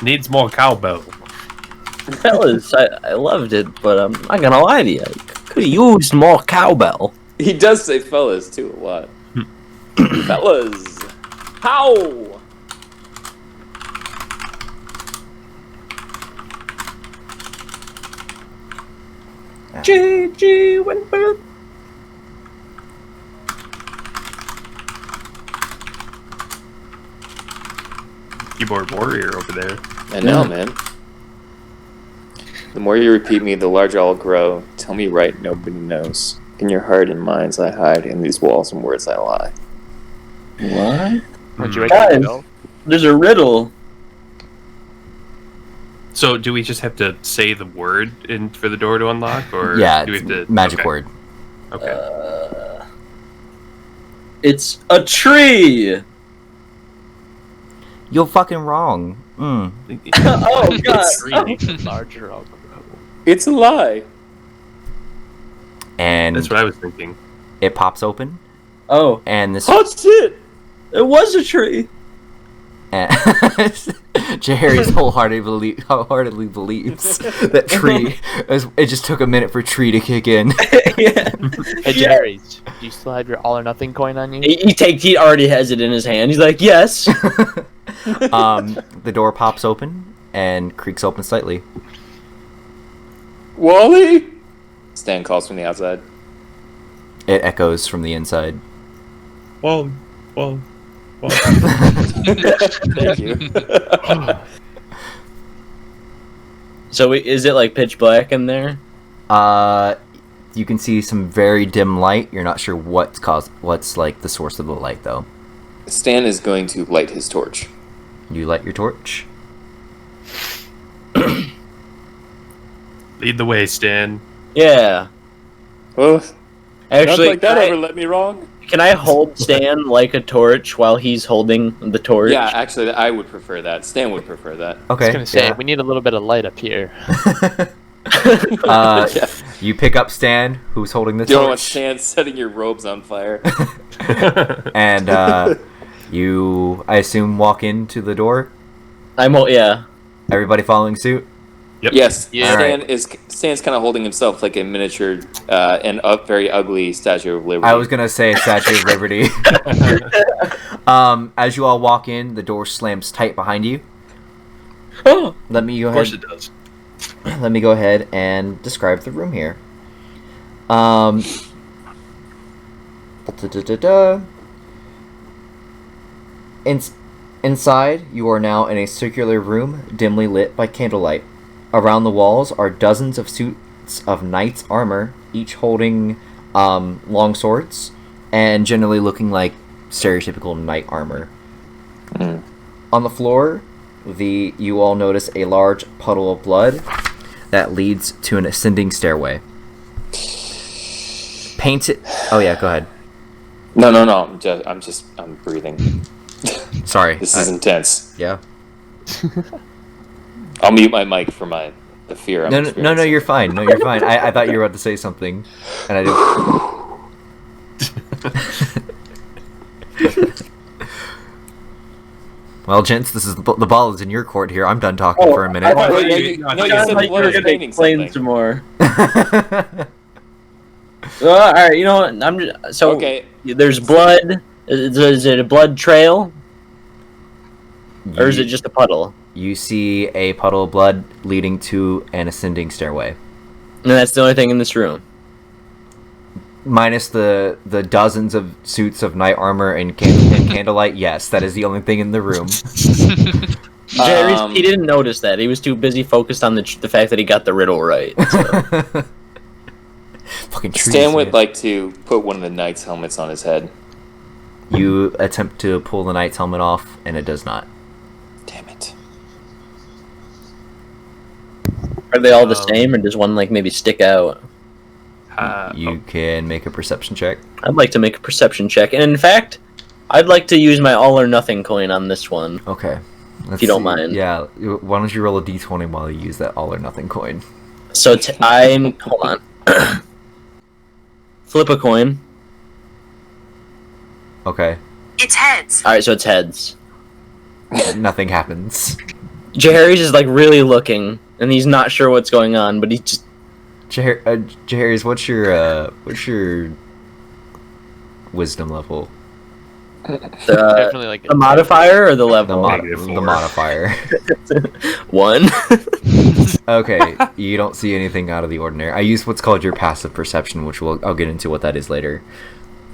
Needs more cowbell. fellas, I loved it, but I'm not gonna lie to you. Could have used more cowbell. He does say fellas too a lot. Fellas. How? G.G. Winford. Keyboard warrior over there. I know, man. The more you repeat me, the larger I'll grow. Tell me right, nobody knows. In your heart and minds I hide, in these walls and words I lie. What? Would you wake Guys. up, Bill? There's a riddle. So, do we just have to say the word for the door to unlock, or Yeah, do we it's have to magic okay. word. Okay. It's a tree. You're fucking wrong. Oh God! Larger I'll grow. It's a lie. And That's what I was thinking. it pops open, Oh, and this. Oh shit! it was a tree. Jerry's wholeheartedly believes that tree. It just took a minute for tree to kick in. Yeah. Hey, Jerry, do you still have your all or nothing coin on you? He already has it in his hand. He's like, yes. The door pops open and creaks open slightly. Wally? Stan calls from the outside. It echoes from the inside. Well. Thank you. So is it like pitch black in there? You can see some very dim light. You're not sure what's like the source of the light though. Stan is going to light his torch. You light your torch. Lead the way, Stan. Yeah. Oh, Actually, like that ever let me wrong? can I hold Stan like a torch while he's holding the torch? Yeah, actually, I would prefer that. Stan would prefer that. Okay. I was gonna say yeah. we need a little bit of light up here. Yeah. You pick up Stan, who's holding the You don't want torch, Stan setting your robes on fire. and you, I assume, walk into the door. Yeah. Everybody following suit. Yep. Yes, Yeah. Stan's kind of holding himself like a miniature and very ugly Statue of Liberty. I was gonna say Statue of Liberty. As you all walk in, the door slams tight behind you. Oh. Let me go Of course ahead. it does. Let me go ahead and describe the room here. Inside, you are now in a circular room, dimly lit by candlelight. Around the walls are dozens of suits of knight's armor, each holding long swords, and generally looking like stereotypical knight armor. On the floor, you all notice a large puddle of blood that leads to an ascending stairway. Painted. Oh yeah, go ahead. No. I'm breathing. Sorry. This is intense. Yeah. I'll mute my mic for the fear I'm No, experiencing. you're fine. No, you're fine. I thought you were about to say something, and I didn't. Well, gents, this is the ball is in your court here. I'm done talking for a minute. I thought Wait, you said Like, blood we're is gonna painting explain something. some more. All right, you know what? Okay. There's blood. Is it a blood trail, or is it just a puddle? You see a puddle of blood leading to an ascending stairway. And that's the only thing in this room. Minus the dozens of suits of knight armor and candlelight, yes, that is the only thing in the room. He didn't notice that. He was too busy focused on the fact that he got the riddle right. So. Fucking trees, Stan would man. like to put one of the knight's helmets on his head. You attempt to pull the knight's helmet off, and it does not. Damn it. Are they all the same, or does one like maybe stick out? You can make a perception check. I'd like to make a perception check, and in fact, I'd like to use my all or nothing coin on this one. Okay. Let's you don't see. mind. Yeah. Why don't you roll a d20 while you use that all or nothing coin? So I'm hold on. Flip a coin. Okay. It's heads. All right, so it's heads. Nothing happens. Jaharys is like really looking, and he's not sure what's going on, but he just Jaharys, what's your wisdom level? Definitely like the modifier or the level. The modifier. 1. Okay, you don't see anything out of the ordinary. I use what's called your passive perception, which I'll get into what that is later.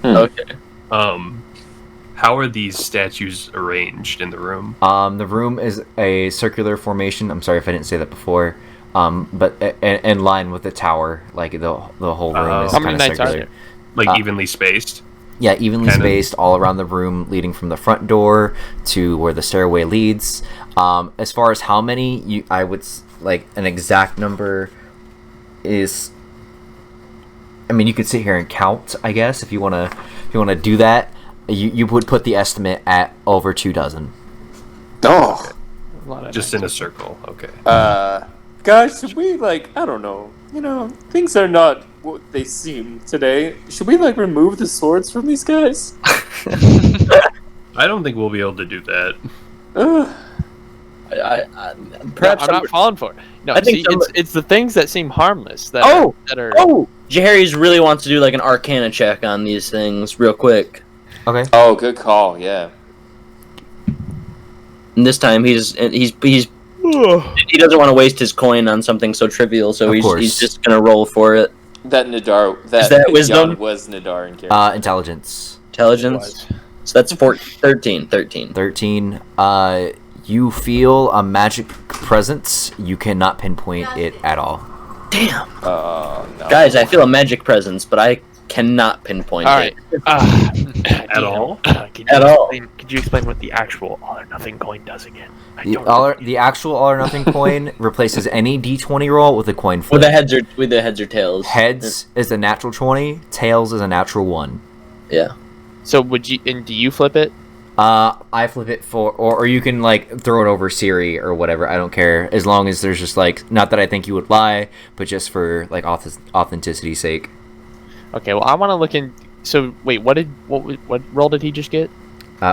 Okay. How are these statues arranged in the room? The room is a circular formation. I'm sorry if I didn't say that before. But in line with the tower, like the whole room is How many kind of knights are circular. there? Like evenly spaced? Yeah, evenly Kind of. spaced all around the room, leading from the front door to where the stairway leads. As far as how many, I would like an exact number is. I mean, you could sit here and count, I guess, if you wanna do that. You would put the estimate at over 24. Oh. a lot of Just in a circle, okay. Guys, should we, like, I don't know, things are not what they seem today. Should we, like, remove the swords from these guys? I don't think we'll be able to do that. Perhaps I'm not falling for it. No, I think see, it's the things that seem harmless that Oh! are. Jaharys really wants to do like an Arcana check on these things real quick. Okay. Oh, good call, yeah. And this time he doesn't want to waste his coin on something so trivial, so Of he's course. just gonna roll for it. That Nadar, Is that wisdom? Jan was Nadar in character. Intelligence. Intelligence. So that's 13. 13. You feel a magic presence. You cannot pinpoint it at all. Damn. No. Guys, I feel a magic presence, but I cannot pinpoint All right. it. At all? Could you explain what the actual all or nothing coin does again? The actual all or nothing coin replaces any d20 roll with a coin flip. With the heads or tails. Heads is a natural 20. Tails is a natural 1. Yeah. So do you flip it? I flip it or you can like throw it over Siri or whatever. I don't care as long as there's just like not that I think you would lie, but just for like authenticity's sake. Okay. Well, I want to look in. So wait, what roll did he just get?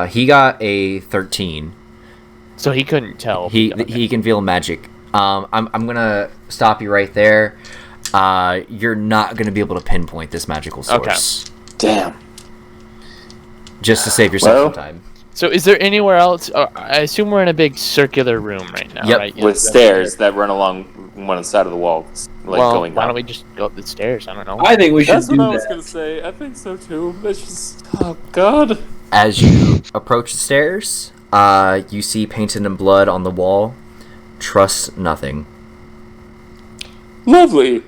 He got a 13. So he couldn't tell. He can feel magic. I'm gonna stop you right there. You're not gonna be able to pinpoint this magical source. Damn. Just to save yourself some time. So is there anywhere else? I assume we're in a big circular room right now, Yep. right? With stairs that run along one side of the wall, like going why down. don't we just go up the stairs? I don't know. I think we should That's do what I was that. gonna say. I think so too. That's just, oh god. As you approach the stairs, you see painted in blood on the wall. Trust nothing. Lovely.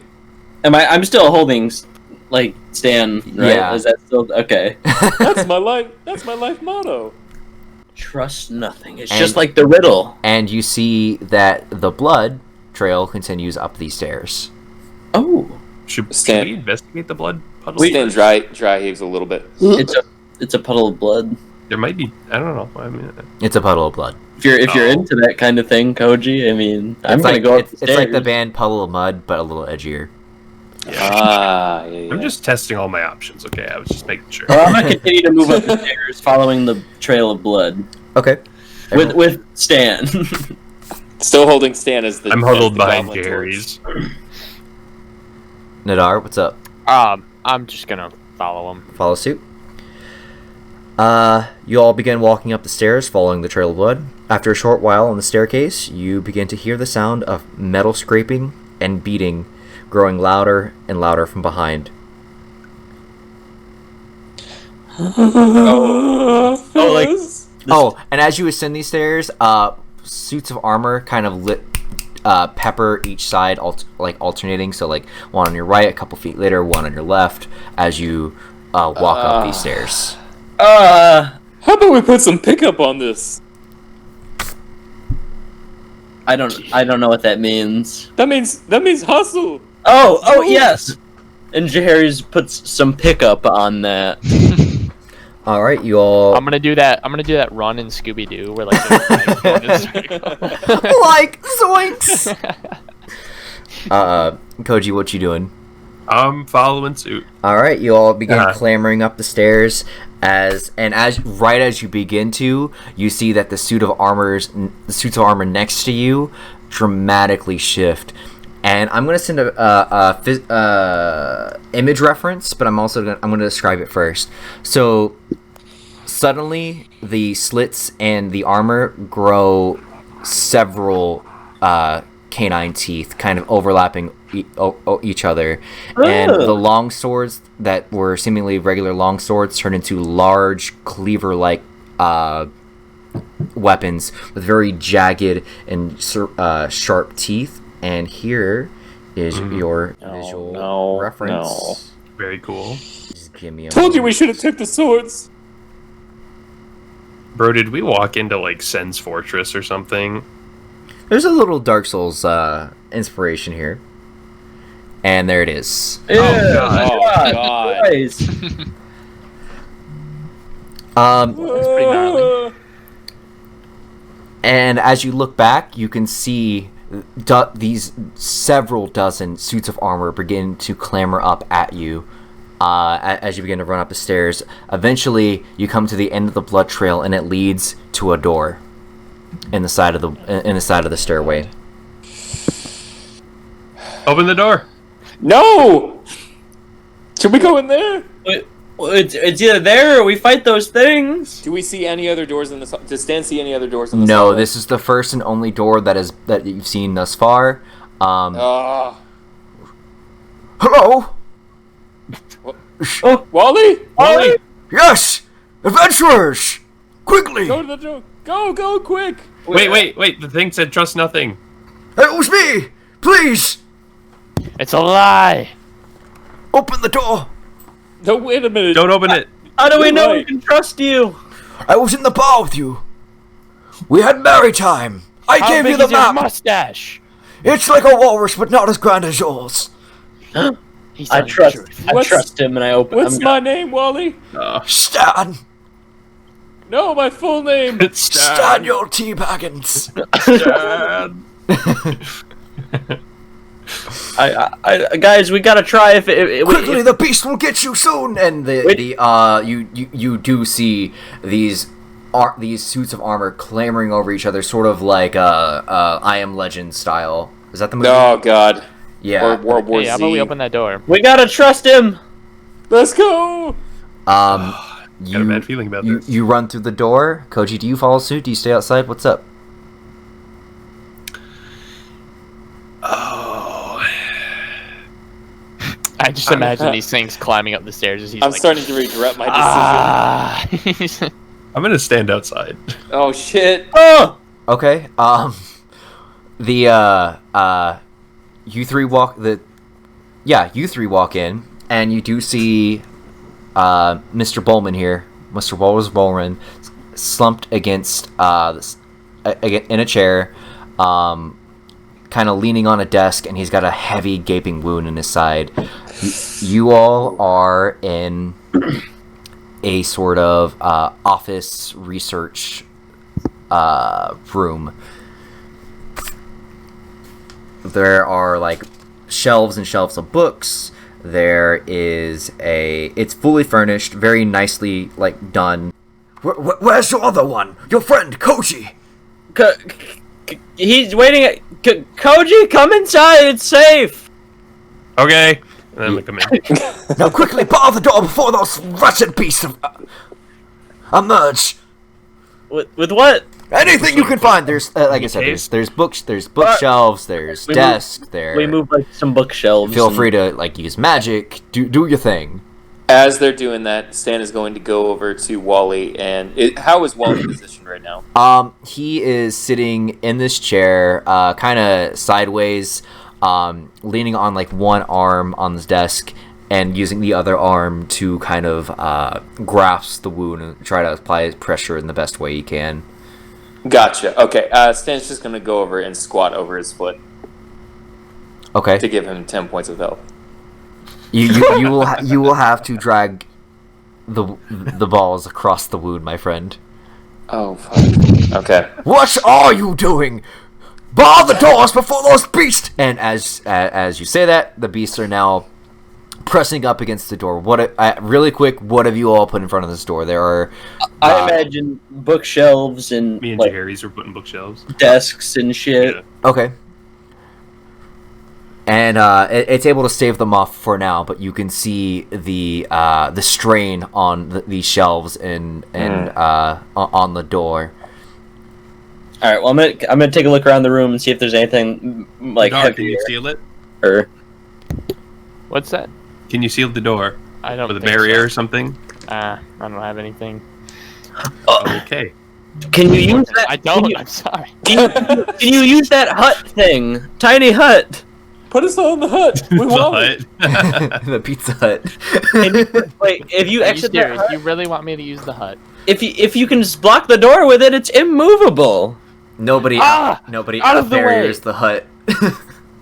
I'm still holding like Stan, right? Yeah. Is that still okay? That's my life. That's my life motto. Trust nothing. It's just like the riddle. And you see that the blood trail continues up these stairs. Oh. Should Stan- we investigate the blood puddle? Stan dry heaves a little bit. It's a puddle of blood. There might be. I don't know. I mean, It's a puddle of blood. If you're into that kind of thing, Koji, I mean, I'm gonna like, go up the it's like the stairs. band Puddle of Mud, but a little edgier. Yeah. I'm just testing all my options. Okay, I was just making sure. Well, I'm gonna continue to move up the stairs, following the trail of blood Okay. with Stan. Still holding Stan as the. I'm as huddled the behind goblin Gary's. Nadar, what's up? I'm just gonna follow him. Follow suit. You all begin walking up the stairs, following the trail of blood. After a short while on the staircase, you begin to hear the sound of metal scraping and beating, growing louder and louder from behind. And as you ascend these stairs, suits of armor kind of pepper each side, alternating. So, like, one on your right, a couple feet later, one on your left, as you walk up these stairs. How about we put some pickup on this? I don't know what that means. That means hustle. Oh yes. And Jahari's puts some pickup on that. All right, you all. I'm gonna do that run in Scooby Doo where like like zoinks. Koji, what you doing? I'm following suit. All right, you all begin clambering up the stairs as you begin to, you see that the suits of armor next to you dramatically shift. And I'm gonna send a image reference, but I'm gonna describe it first. So suddenly, the slits and the armor grow several canine teeth, kind of overlapping each other, and the long swords that were seemingly regular long swords turn into large cleaver-like weapons with very jagged and sharp teeth. And here is your visual reference. No. Very cool. Just give me a Told you moment. we should have took the swords. Bro, did we walk into like Sen's Fortress or something? There's a little Dark Souls inspiration here. And there it is. Yeah. Oh, God. Nice. That's pretty gnarly. And as you look back, you can see these several dozen suits of armor begin to clamber up at you as you begin to run up the stairs. Eventually, you come to the end of the blood trail, and it leads to a door in the side of the stairway. Open the door. No! Should we go in there? It's either there or we fight those things. Do we see any other doors in this? Does Stan see any other doors in this? No, hallway? this is the first and only door that you've seen thus far. Hello? Oh, Wally? Wally! Yes! Adventurers! Quickly! Go to the door. Go, quick! Wait. The thing said trust nothing. It was me! Please! It's a lie. Open the door! No, wait a minute. Don't open it. How do we know Right. we can trust you? I was in the bar with you. We had merry time. I How gave big you the is your map. mustache? It's like a walrus, but not as grand as yours. He's I telling the trust truth. What's- him, and I open. What's I'm my name, Wally? Stan! No, my full name. It's Stan your tea baggins! guys, we gotta try if Quickly, the beast will get you soon! And you do see these suits of armor clambering over each other, sort of like I Am Legend style. Is that the movie? Oh, God. Yeah. Or World War Hey, Z. how about we open that door? we gotta trust him. Let's go! Got a bad feeling about this. You run through the door. Koji, do you follow suit? Do you stay outside? What's up? Oh. I just imagine these things climbing up the stairs as he's I'm like, starting to regret my decision. I'm gonna stand outside. Oh, shit. Oh, Okay. You three walk in, and you do see Mr. Bowman here. Mr. Wallace Bowman slumped against in a chair, kind of leaning on a desk, and he's got a heavy gaping wound in his side. You all are in a sort of office research room. There are like shelves and shelves of books. There is it's fully furnished, very nicely like done. Where's your other one? Your friend, Koji? He's waiting at... Koji, come inside, it's safe! Okay. And then we come in. Now quickly bar the door before those wretched beasts emerge. With what? Anything you can find. There's, like I said, there's books, there's bookshelves, there's desks. We move like some bookshelves. Feel free to like use magic. Do your thing. As they're doing that, Stan is going to go over to Wally. And how is Wally positioned right now? He is sitting in this chair, kind of sideways, leaning on like one arm on his desk, and using the other arm to kind of grasp the wound and try to apply pressure in the best way he can. Gotcha. Okay. Stan's just going to go over and squat over his foot. Okay. To give him 10 points of health. You will have to drag the balls across the wound, my friend. Oh, fuck. Okay. What are you doing? Bar the doors before those beasts! And as you say that, the beasts are now pressing up against the door. Really quick, what have you all put in front of this door? There are... I imagine bookshelves and... Me and like, Jerry's were putting bookshelves. Desks and shit. Yeah. Okay. And it's able to stave them off for now, but you can see the strain on these shelves and on the door. All right. Well, I'm gonna take a look around the room and see if there's anything like Can heavier. you seal it? Or What's that? Can you seal the door I don't with a think barrier so. or something? I don't have anything. Okay. can you use that? I don't. Can you, I'm sorry. can you use that hut thing? Tiny hut. Put us all in the hut. We want it. The Pizza Hut. Wait, if you Are you exit that serious? hut, You really want me to use the hut? if you can just block the door with it, it's immovable. Nobody Out of the way. barriers the hut.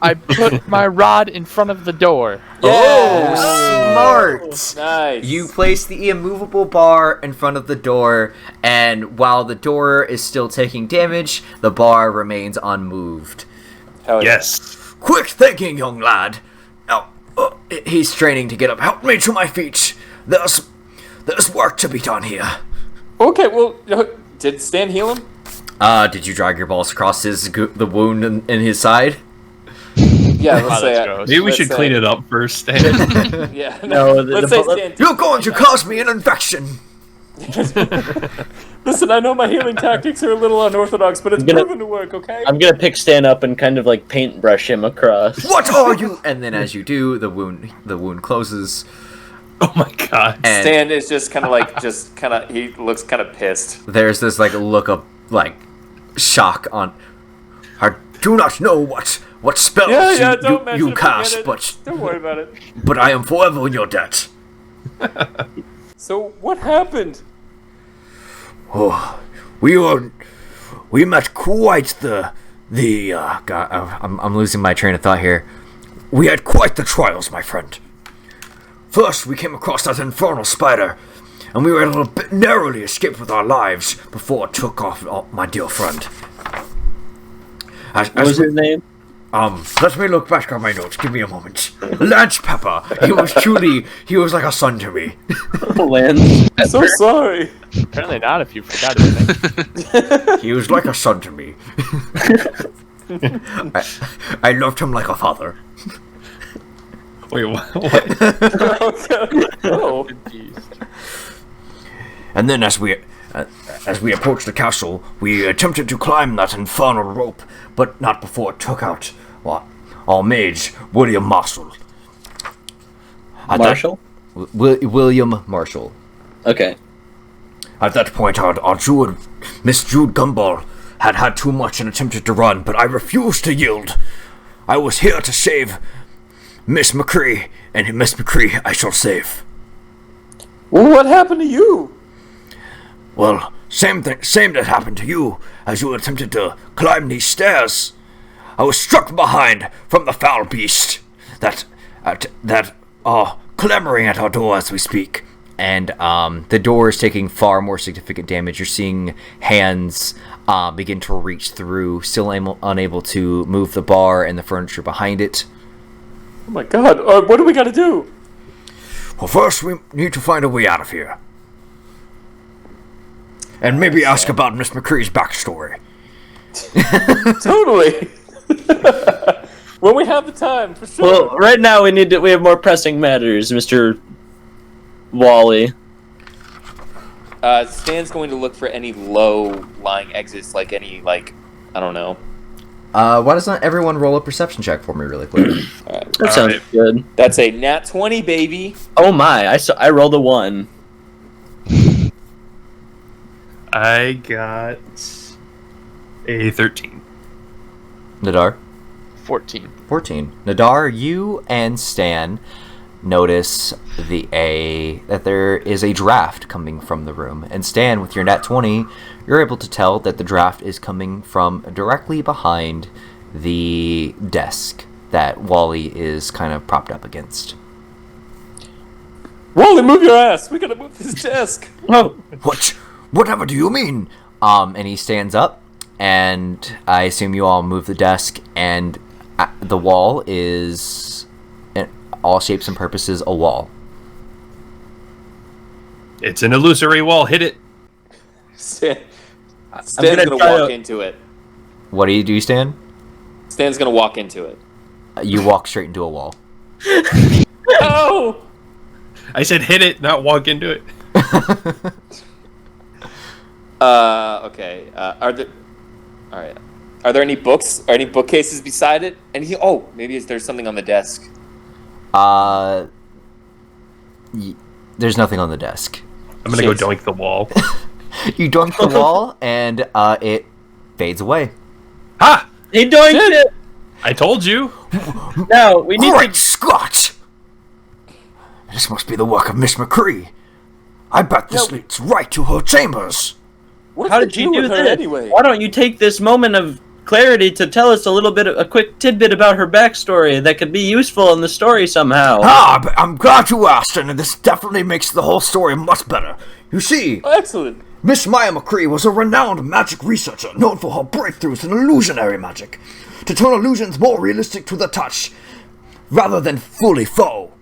I put my rod in front of the door. Oh, smart! Nice. You place the immovable bar in front of the door, and while the door is still taking damage, the bar remains unmoved. Hell yeah. Yes. Quick thinking, young lad. Now, he's straining to get up. Help me to my feet. There's work to be done here. Okay, well, did Stan heal him? Did you drag your balls across the wound in his side? Yeah, let's Wow, say that's gross. Maybe we should clean it up first, Stan. Yeah, No, let's say Stan. You're going to cause me an infection. Listen, I know my healing tactics are a little unorthodox, but it's proven to work. Okay. I'm gonna pick Stan up and kind of like paintbrush him across. What are you? And then as you do, the wound closes. Oh my god. And Stan is just kind of he looks kind of pissed. there's this like look of like shock on. I do not know what spells Don't mention you it, cast, forget it. but Don't worry about it. I am forever in your debt. So what happened? Oh, we met quite the God, I'm losing my train of thought here. We had quite the trials, my friend. First, we came across that infernal spider, and we were able to narrowly escape with our lives before it took off my dear friend. What was his name? Let me look back on my notes. Give me a moment. Lance Pepper. He was like a son to me. Lance. I'm so sorry. Apparently not. If you forgot anything. He was like a son to me. I loved him like a father. Wait, what? Oh. Confused. And then as we approached the castle, we attempted to climb that infernal rope, but not before it took out our mage, William Marshall. Marshall? William Marshall. Okay. At that point, our Jude, Miss Jude Gumball, had too much and attempted to run, but I refused to yield. I was here to save Miss McCree, and Miss McCree I shall save. Well, what happened to you? Well, Same that happened to you as you attempted to climb these stairs. I was struck from behind from the foul beast that clamoring at our door as we speak. And the door is taking far more significant damage. You're seeing hands begin to reach through, still unable to move the bar and the furniture behind it. Oh my god, what do we gotta do? Well, first we need to find a way out of here. And maybe ask about Miss McCree's backstory. Totally. When we have the time, for sure. Well, right now we have more pressing matters, Mr. Wally. Stan's going to look for any low-lying exits, like any, I don't know. Why doesn't everyone roll a perception check for me really quick? Alright. That sounds good. That's a nat 20, baby. Oh my, I rolled a 1. I got a 13. Nadar? 14. 14. Nadar, you and Stan notice that there is a draft coming from the room. And Stan, with your nat 20, you're able to tell that the draft is coming from directly behind the desk that Wally is kind of propped up against. Wally, move your ass! We gotta move this desk! Oh, Whatever do you mean? And he stands up, and I assume you all move the desk, and the wall is, in all shapes and purposes, a wall. It's an illusory wall. Hit it. Stan's gonna gonna walk into it. What do, Stan? Stan's gonna walk into it. You walk straight into a wall. Oh! I said hit it, not walk into it. Okay. Alright. Are there any books or any bookcases beside it? And maybe there's something on the desk. There's nothing on the desk. I'm gonna go doink the wall. You doink the wall, and it fades away. Ha! he doinked it! I told you. Now, we need Great to... Scott! This must be the work of Miss McCree. I bet this leads right to her chambers. What How did you do with her this? anyway? Why don't you take this moment of clarity to tell us a quick tidbit about her backstory that could be useful in the story somehow? But I'm glad you asked, and this definitely makes the whole story much better. You see, Excellent. Miss Maya McCree was a renowned magic researcher known for her breakthroughs in illusionary magic, to turn illusions more realistic to the touch, rather than fully faux.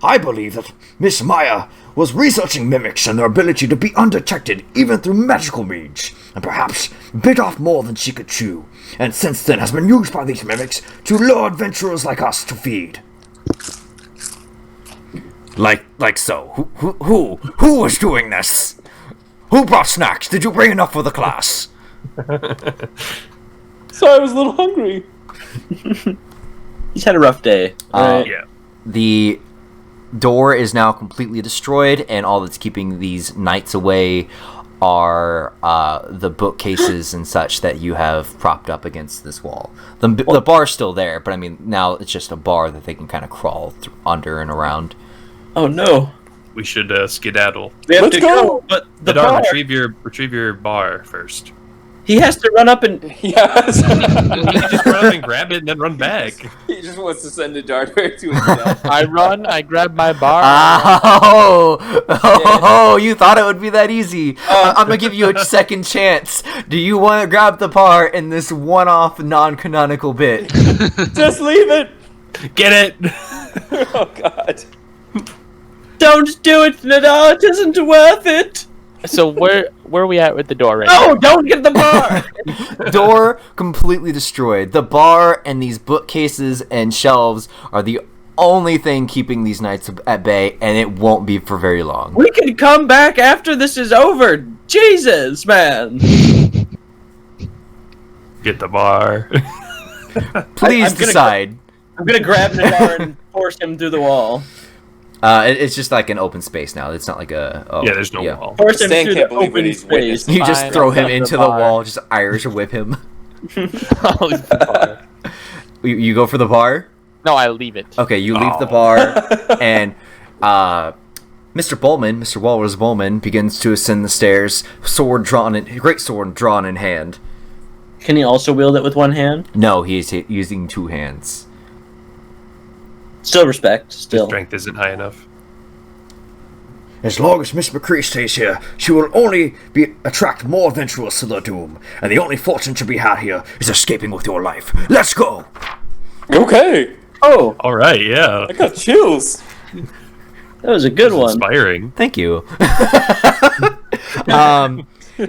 I believe that Miss Maya was researching mimics and their ability to be undetected even through magical means, and perhaps bit off more than she could chew, and since then has been used by these mimics to lure adventurers like us to feed. Like so. Who was doing this? Who brought snacks? Did you bring enough for the class? Sorry, I was a little hungry. He's had a rough day. Yeah. The door is now completely destroyed, and all that's keeping these knights away are the bookcases and such that you have propped up against this wall. The bar's still there, but I mean, now it's just a bar that they can kind of crawl under and around. Oh no. We should skedaddle. We have Let's to go! But the Nadar, bar, retrieve your bar first. he has to run up and... Yes. You just run up and grab it and then run back. He just wants to send a dart to his death. I run, I grab my bar. Oh, you thought it would be that easy. I'm going to give you a second chance. Do you want to grab the bar in this one-off non-canonical bit? Just leave it. Get it. Oh god. Don't do it, Nadal, it isn't worth it! So where are we at with the door right now? No, don't get the bar! Door completely destroyed. The bar and these bookcases and shelves are the only thing keeping these knights at bay, and it won't be for very long. We can come back after this is over! Jesus, man! Get the bar. Please I'm gonna decide. I'm gonna grab Nadal and force him through the wall. It's just like an open space now. It's not like a... Oh, Yeah, there's no wall. Force him Stan through can't the believe what open he's space. witnessed. You just Fine, throw I'll him grab into the the bar. wall, just Irish whip him. I'll leave the bar. You go for the bar? No, I leave it. Okay, you leave the bar, and Mr. Bowman, Mr. Walrus Bowman, begins to ascend the stairs, great sword drawn in hand. Can he also wield it with one hand? No, he's using 2 hands. Still respect. His Still. strength isn't high enough. As long as Miss McCree stays here, she will only attract more adventurers to their doom, and the only fortune to be had here is escaping with your life. Let's go! Okay. Oh, All right, yeah. I got chills. that was a good one. Inspiring. Thank you.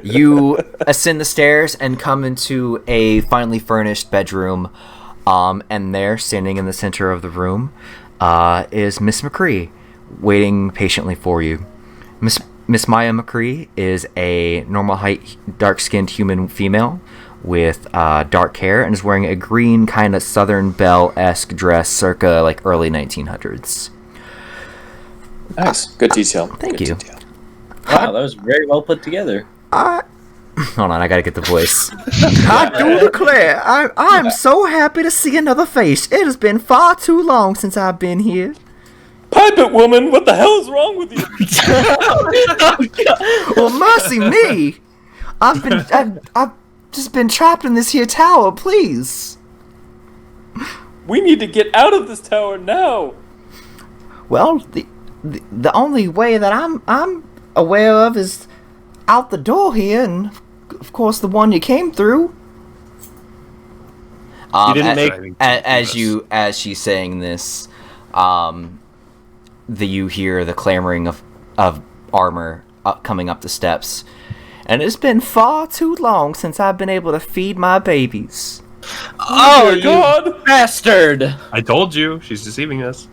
You ascend the stairs and come into a finely furnished bedroom, and there, standing in the center of the room, is Miss McCree, waiting patiently for you. Miss Maya McCree is a normal height, dark-skinned human female with dark hair and is wearing a green kind of Southern Belle-esque dress circa like early 1900s. Nice. Good detail. Thank Good you. detail. Wow, that was very well put together. Hold on, I gotta get the voice. I do declare, I'm so happy to see another face. It has been far too long since I've been here. Pipe it, woman! What the hell is wrong with you? Well, mercy me! I've just been trapped in this here tower, please. We need to get out of this tower now. Well, the only way that I'm aware of is out the door here, and of course the one you came through. You didn't make As she's saying this, you hear the clamoring of armor coming up the steps, and it's been far too long since I've been able to feed my babies. Oh, dear God. bastard! I told you, she's deceiving us.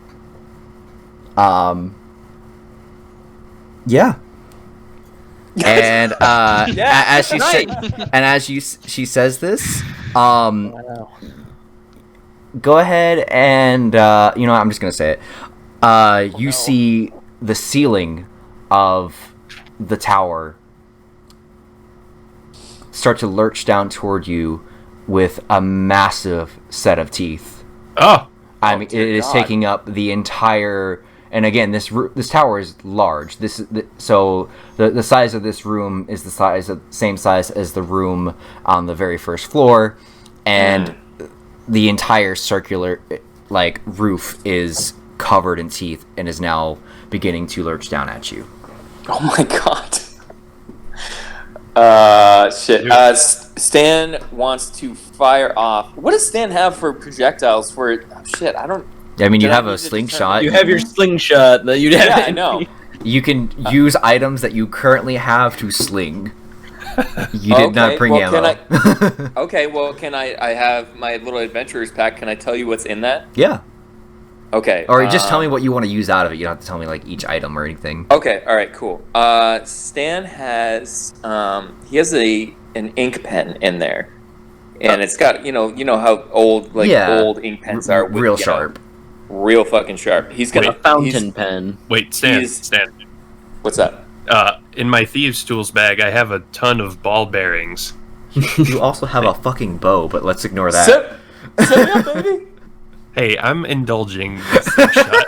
Yeah. And as she she says this, go ahead and you know what, I'm just gonna say it. You see the ceiling of the tower start to lurch down toward you with a massive set of teeth. Oh! I mean, it is taking up the entire. And again, this tower is large. So the size of this room is the same size as the room on the very first floor, and the entire circular roof is covered in teeth and is now beginning to lurch down at you. Oh my God. Shit. Stan wants to fire off. What does Stan have for projectiles for? Oh, shit, I don't. I mean, you Did I have need a to slingshot. You have your slingshot that you'd have. Yeah, I know. You can use items that you currently have to sling. You did not bring well, ammo. Okay, well, can I have my little adventurer's pack? Can I tell you what's in that? Yeah. Okay. Or just tell me what you want to use out of it. You don't have to tell me each item or anything. Okay, all right, cool. Stan has he has an ink pen in there, and it's got you know how old old ink pens are, with, real sharp, real fucking sharp. He's got a fountain pen. Wait, Stan. What's up? In my thieves' tools bag, I have a ton of ball bearings. You also have a fucking bow, but let's ignore that. Sit me up, baby. Hey, I'm indulging the slingshot.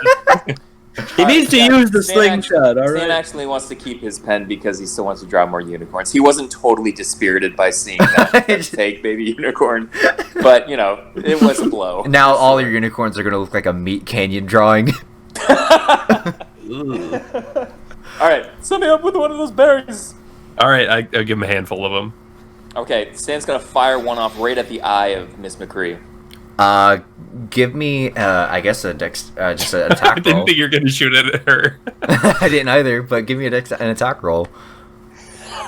He needs to use the slingshot, alright? Stan actually wants to keep his pen because he still wants to draw more unicorns. He wasn't totally dispirited by seeing that fake baby unicorn, but, you know, it was a blow. Now all your unicorns are going to look like a meat canyon drawing. Alright, set me up with one of those berries. Alright, I'll give him a handful of them. Okay, Stan's gonna fire one off right at the eye of Miss McCree. Give me, I guess, just an attack roll. I didn't think you were going to shoot at her. I didn't either, but give me an attack roll.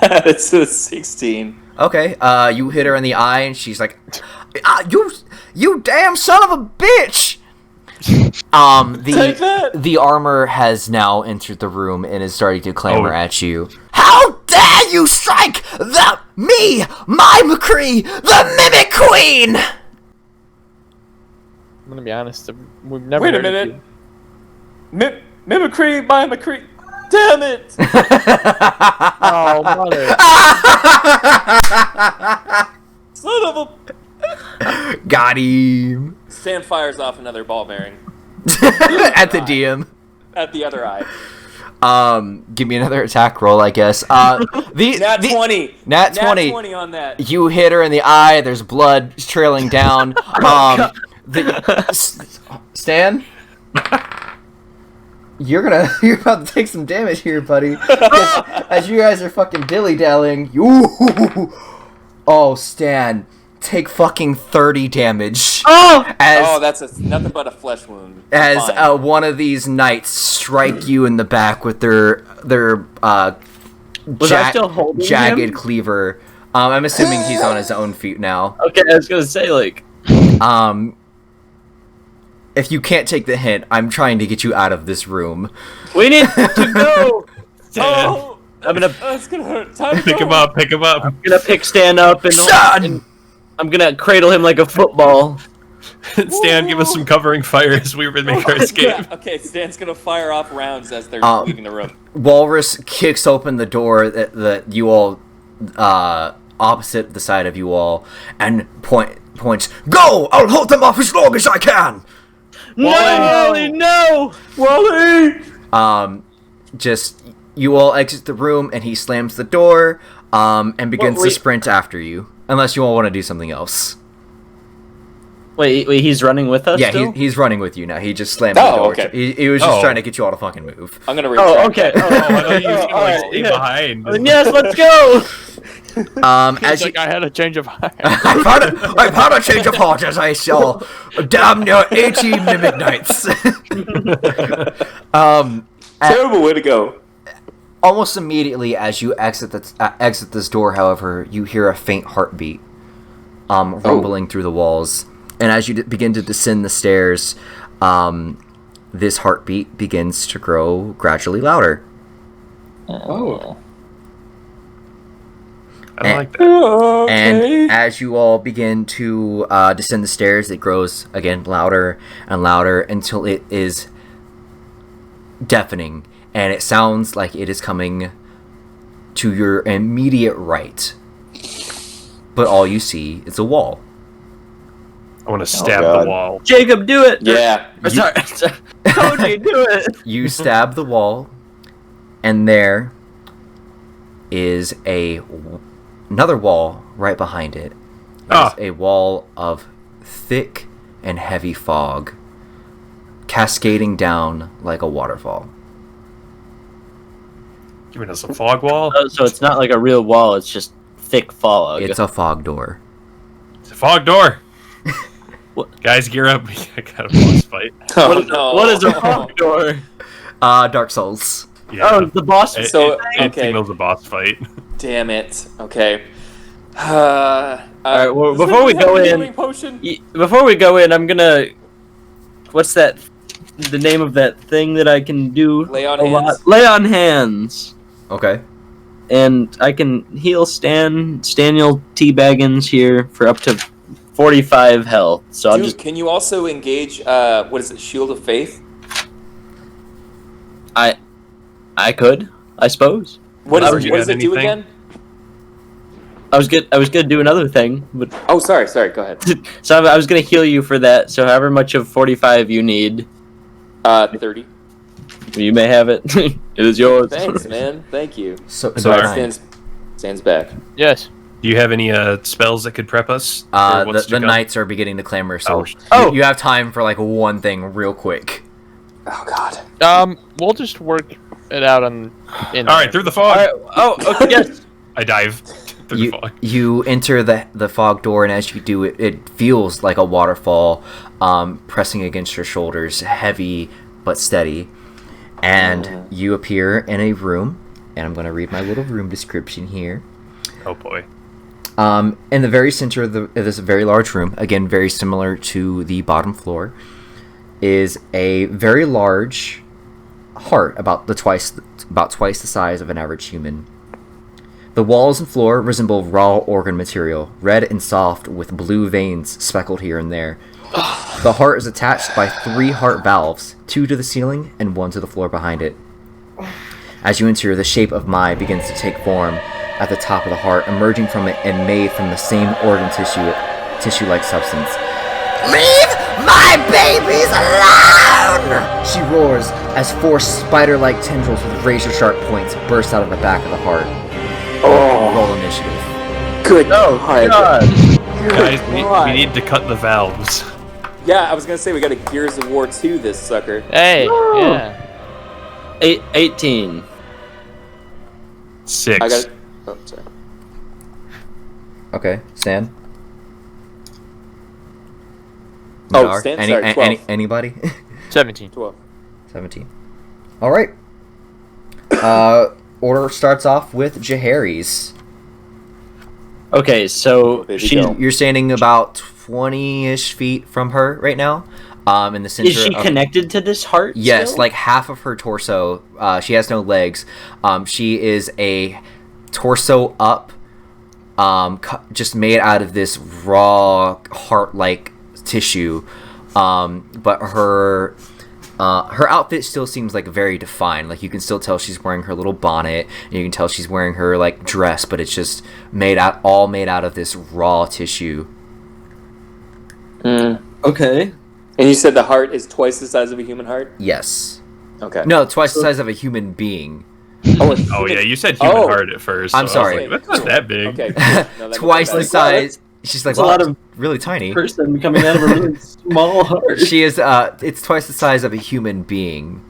It's a 16. Okay, you hit her in the eye, and she's like, you damn son of a bitch! Take that! The armor has now entered the room and is starting to clamor at you. How dare you strike my McCree, the Mimic Queen! I'm gonna be honest. We've never. Wait a heard of minute. you. Mimicry by McCree. Damn it! Oh, mother. Son of a... Got him. Stan fires off another ball bearing. At the DM. At the other eye. Give me another attack roll, I guess. Nat 20. Nat 20. 20 on that. You hit her in the eye. There's blood trailing down. Stan, you're about to take some damage here, buddy. As you guys are fucking dilly-dallying. Oh, Stan, take fucking 30 damage. That's nothing but a flesh wound. As Fine. one of these knights strike you in the back with their Was I still holding jagged him? cleaver. I'm assuming he's on his own feet now. Okay, I was gonna say, like... If you can't take the hint, I'm trying to get you out of this room. We need to go! Oh, I'm gonna that's gonna hurt. Time to Pick go. him up. Pick him up. I'm gonna pick Stan up and I'm gonna cradle him like a football. Stan, give us some covering fire as we make our escape. Yeah, okay, Stan's gonna fire off rounds as they're leaving the room. Walrus kicks open the door that you all, opposite the side of you all, and points. Go! I'll hold them off as long as I can. Wally, no! Wally! Just you all exit the room, and he slams the door, and begins to sprint after you. Unless you all want to do something else. Wait, he's running with us still? He's running with you now. He just slammed the door. Okay. He was just trying to get you all to fucking move. I'm gonna retract. Oh, okay. I thought you were gonna Alright, stay yeah. behind. Then yes, let's go! As you, I had a change of heart. I've had a change of heart as I saw damn near 18 mimic knights. Terrible way to go. almost immediately as you exit this door, however, you hear a faint heartbeat, rumbling through the walls. And as you begin to descend the stairs, this heartbeat begins to grow gradually louder. Oh. I don't like that. And as you all begin to descend the stairs, it grows again louder and louder until it is deafening. And it sounds like it is coming to your immediate right. But all you see is a wall. I want to stab God. the wall. Jacob, do it! Yeah. Sorry. Cody, do it! You stab the wall, and there is another wall right behind it. There's a wall of thick and heavy fog, cascading down like a waterfall. Giving us a fog wall. Oh, so it's not like a real wall, it's just thick fog. It's a fog door. It's a fog door. What? Guys, gear up. We got a boss fight. What is a fog door? Dark Souls. Yeah. Oh, the boss. So, it okay. signals a boss fight. Damn it. Okay. Alright, well, does before we anybody go have a in, healing potion? Before we go in, I'm gonna. What's that? The name of that thing that I can do? Lay on a hands. lot? Lay on hands. Okay. And I can heal Staniel T. Baggins here for up to 45 health. So I'll Dude, just. can you also engage, what is it, Shield of Faith? I could, I suppose. What Never does got it do anything? again? I was gonna do another thing, but Oh, sorry, go ahead. so I was gonna heal you for that. So however much of 45 you need, 30. you may have it. It is yours. Thanks, man. Thank you. So Alright, stands back. Yes. Do you have any spells that could prep us? for what's to the come? knights are beginning to clamor, so Oh. you have time for like one thing real quick. Oh, God. We'll just work it out in. All right, through the fog. All right. Oh, okay, yes. I dive through the fog. You enter the fog door, and as you do it feels like a waterfall pressing against your shoulders, heavy but steady. And you appear in a room, and I'm going to read my little room description here. Oh boy. In the very center of this very large room, again very similar to the bottom floor, is a very large heart, about twice the size of an average human. The walls and floor resemble raw organ material, red and soft with blue veins speckled here and there. The heart is attached by 3 heart valves, 2 to the ceiling and 1 to the floor behind it. As you enter, the shape of Mai begins to take form at the top of the heart, emerging from it and made from the same organ tissue-like substance. Leave my my babies alone! She roars as 4 spider-like tendrils with razor-sharp points burst out of the back of the heart. Roll initiative. Good God. Guys, we need to cut the valves. Yeah, I was gonna say we got a Gears of War 2 this sucker. Hey, yeah. 18. 6. I got. Oh, sorry. Okay, Stan. Oh, Nadar? Stan, sorry, 12. Anybody? 17. 12. 17. All right. Order starts off with Jaehaerys. Okay, so There you go. You're standing about 20-ish feet from her right now. In the center. is she connected to this heart? Yes, still? like half of her torso. She has no legs. She is a torso up, just made out of this raw heart-like tissue. But her outfit still seems like very defined. Like you can still tell she's wearing her little bonnet, and you can tell she's wearing her like dress, but it's just all made out of this raw tissue. Okay. And you said the heart is twice the size of a human heart? Yes. Okay. No, twice the size of a human being. Oh yeah, you said human heart at first. I'm so I was sorry. like, that's not that big. Okay. Cool. No, that Twice the makes sense. size. She's like, That's a lot of really tiny. person coming out of a really small heart. She is. It's twice the size of a human being.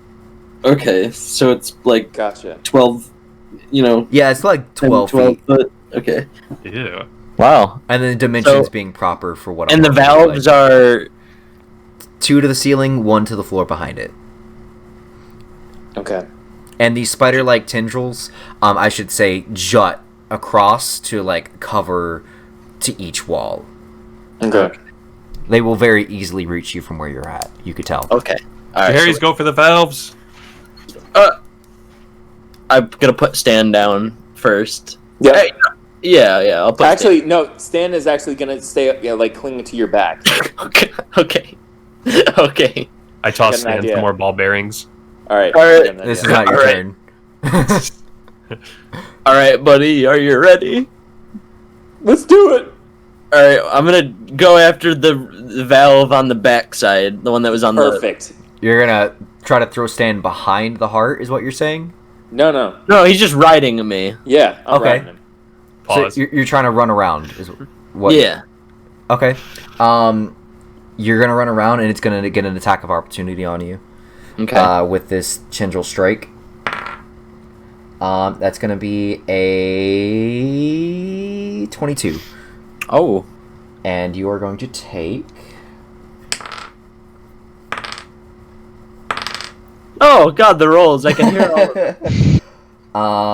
Okay, so it's like Gotcha. 12, Yeah, it's like 12 feet. foot. Okay. Yeah. Wow. And then the dimensions So- being proper for what. And the valves are 2 to the ceiling, 1 to the floor behind it. Okay. And these spider-like tendrils, I should say, jut across to like cover to each wall. Okay. They will very easily reach you from where you're at. You could tell. okay. All right. Harry's go for the valves. I'm gonna put Stan down first. Yeah. Hey, yeah. I'll put Actually, no. Stan is actually gonna stay up, like clinging to your back. Stan. Okay. Okay. I toss Got an Stan idea. for more ball bearings. All right. All right. I got an This is idea. not your Alright. turn. All right, buddy. Are you ready? Let's do it. All right. I'm gonna go after the valve on the backside, the one that was on Perfect. You're gonna try to throw Stan behind the heart, is what you're saying? No. the. No, he's just riding me. Yeah. I'm Okay. riding him. Pause. So you're trying to run around, is what? Yeah. Okay. You're gonna run around, and it's gonna get an attack of opportunity on you. Okay. With this tendril strike. That's gonna be a 22, Oh. and you are going to take. Oh God, the rolls! I can hear all.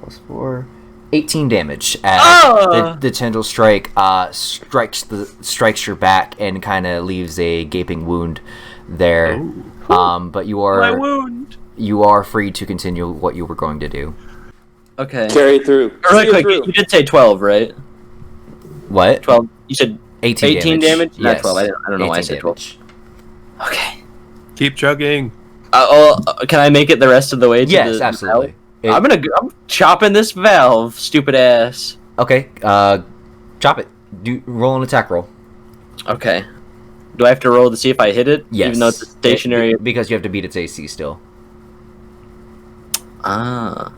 Plus 4, 18 damage as the tendril strike strikes your back and kind of leaves a gaping wound there. But you My are wound. free to continue what you were going to do. Okay. Carry it through. Really See it quick, through. you did say 12, right? What? 12. You said 18 damage? Not Yes. 12. I don't know why I 18 said 12. damage. Okay. Keep chugging. Can I make it the rest of the way to Yes, the absolutely. valve? I'm chopping this valve, stupid ass. Okay, chop it. Roll an attack roll. Okay. Do I have to roll to see if I hit it? Yes. Even though it's a stationary. Because you have to beat its AC still. Ah.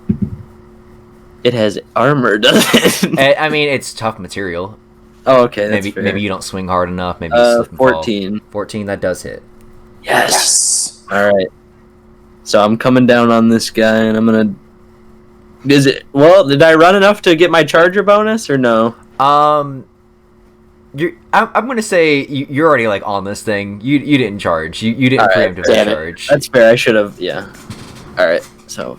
It has armor, doesn't it? I mean, it's tough material. Oh, okay. That's fair. Maybe you don't swing hard enough. Maybe you slip and fall. 14. 14, that does hit. Yes. Yes. All right. So I'm coming down on this guy, and I'm gonna. Is it? Well, did I run enough to get my charger bonus or no? I'm gonna say you're already like on this thing. You didn't charge. You didn't All right, preemptively damn it. charge. That's fair. I should have. Yeah. All right. So.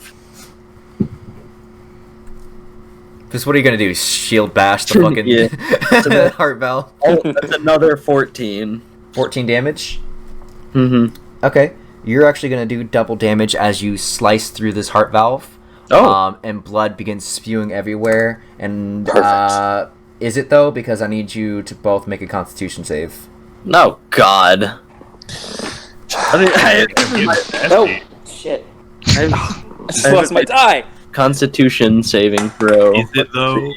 Because what are you gonna do? Shield bash the fucking Yeah. heart valve? Oh, that's another 14. 14 damage. Mm-hmm. Okay, you're actually gonna do double damage as you slice through this heart valve. Oh. And blood begins spewing everywhere. And Perfect. is it though? Because I need you to both make a Constitution save. Oh God. No. Shit. I just lost my die. Constitution saving throw. Is it though?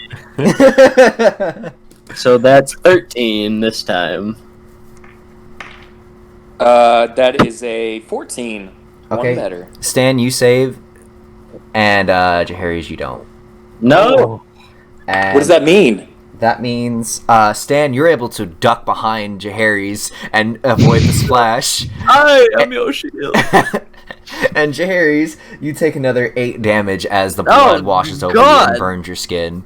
So that's 13 this time. That is a 14. Okay. One better. Stan, you save, and Jaharis, you don't. No. And What does that mean? That means, Stan, you're able to duck behind Jaharis and avoid the splash. I am your shield. And Jaharis, you take another 8 damage as the blood washes over you and burns your skin.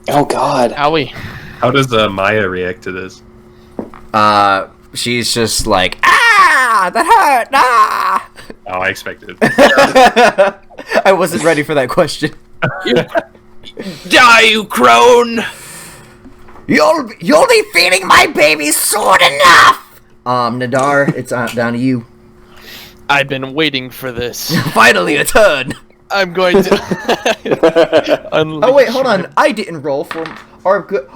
Oh God. Owie. How does Maya react to this? She's just like, ah, that hurt, ah! Oh, I expected. I wasn't ready for that question. Die, you crone! You'll be feeding my baby soon enough! Nadar, it's down to you. I've been waiting for this. Finally, a turn! I'm going to. Oh, wait, hold on. I didn't roll for our good.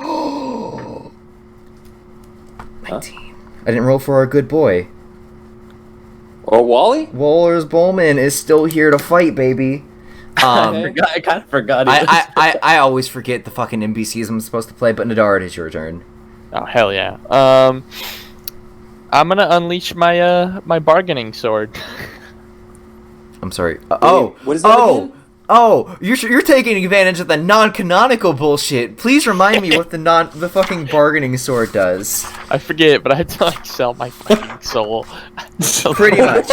19. I didn't roll for our good boy. Or Wally? Wohlers Bowman is still here to fight, baby. I kind of forgot. I always forget the fucking NPCs I'm supposed to play, but Nadar, it is your turn. Oh hell yeah. I'm gonna unleash my my bargaining sword. I'm sorry. What is that again? You're taking advantage of the non-canonical bullshit. Please remind me what the fucking bargaining sword does. I forget, but I had to like sell my fucking soul. Pretty much.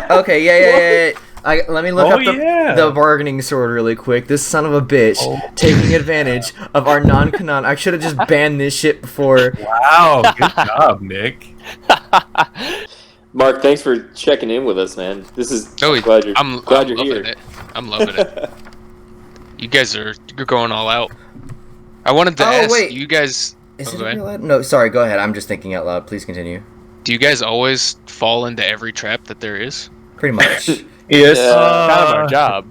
Okay, yeah. Let me look up the bargaining sword really quick. This son of a bitch taking advantage of our non-canon. I should have just banned this shit before. Wow, good job, Nick. Mark, thanks for checking in with us, man. This is I'm glad you're loving here. it. I'm loving it. You guys you're going all out. I wanted to ask you guys. Is it go ahead. real loud? No, sorry. Go ahead. I'm just thinking out loud. Please continue. Do you guys always fall into every trap that there is? Pretty much. Yes. Kind of our job.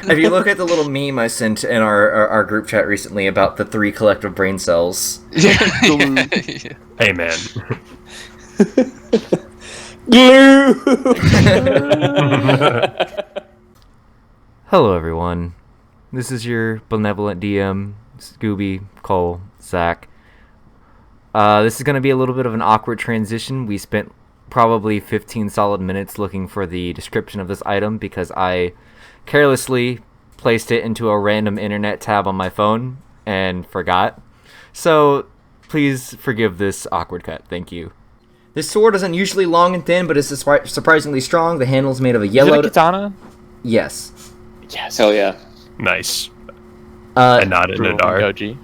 If you look at the little meme I sent in our group chat recently about the 3 collective brain cells. Hey, man. Hello, everyone. This is your benevolent DM, Scooby, Cole, Zach. This is going to be a little bit of an awkward transition. We spent probably 15 solid minutes looking for the description of this item because I carelessly placed it into a random internet tab on my phone and forgot. So please forgive this awkward cut. Thank you. This sword isn't usually long and thin, but it's surprisingly strong. The handle is made of a yellow... Is it a katana? Yes. Yes. Hell yeah. Nice. And not in the dark. Goji.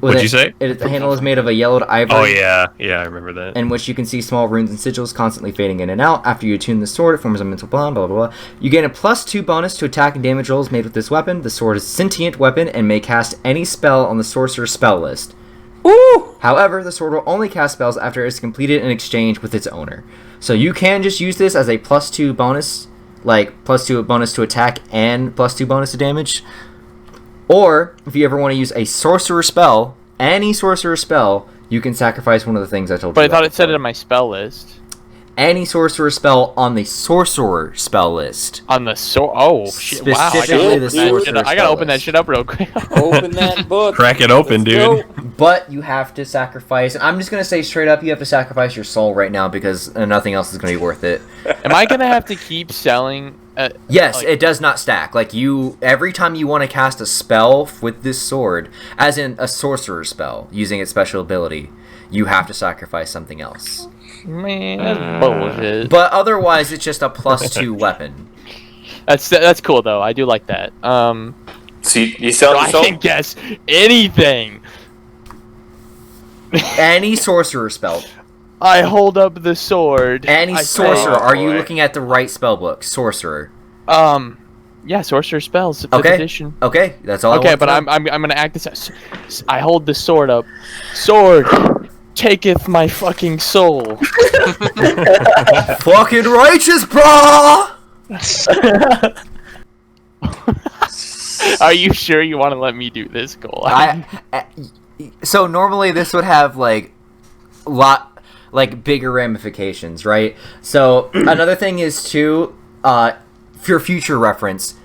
What'd you say? The handle is made of a yellowed ivory. Oh, yeah. Yeah, I remember that. In which you can see small runes and sigils constantly fading in and out. After you attune the sword, it forms a mental bond, blah, blah, blah. You gain a +2 bonus to attack and damage rolls made with this weapon. The sword is a sentient weapon and may cast any spell on the sorcerer's spell list. Woo! However, the sword will only cast spells after it's completed an exchange with its owner. So you can just use this as a +2 bonus, like +2 bonus to attack and +2 bonus to damage. Or, if you ever want to use a sorcerer spell, any sorcerer spell, you can sacrifice one of the things I told you But I about thought it said it before. on my spell list. Any sorcerer spell on the sorcerer spell list. On the oh shit! Wow! Specifically the sorcerer I gotta spell open that list. shit up real quick. Open that book. Crack it open, Let's dude. go. But you have to sacrifice, and I'm just going to say straight up, you have to sacrifice your soul right now because nothing else is going to be worth it. Am I gonna have to keep selling? Yes, like- it does not stack. Like, every time you want to cast a spell with this sword, as in a sorcerer spell, using its special ability, you have to sacrifice something else. Man, that's bullshit. But otherwise, it's just a +2 weapon. That's cool though. I do like that. So you sell I can guess anything. Any sorcerer spell. I hold up the sword. Any I sorcerer. say- Are you looking at the right spell book? Sorcerer. Yeah, sorcerer spells. 5th Okay. edition. Okay, that's all I Okay, want but to know. I'm gonna act this as I hold the sword up. Sword taketh my fucking soul. Fucking righteous, brah! Are you sure you want to let me do this, Cole? So normally this would have bigger ramifications, right? So another thing is too, for future reference,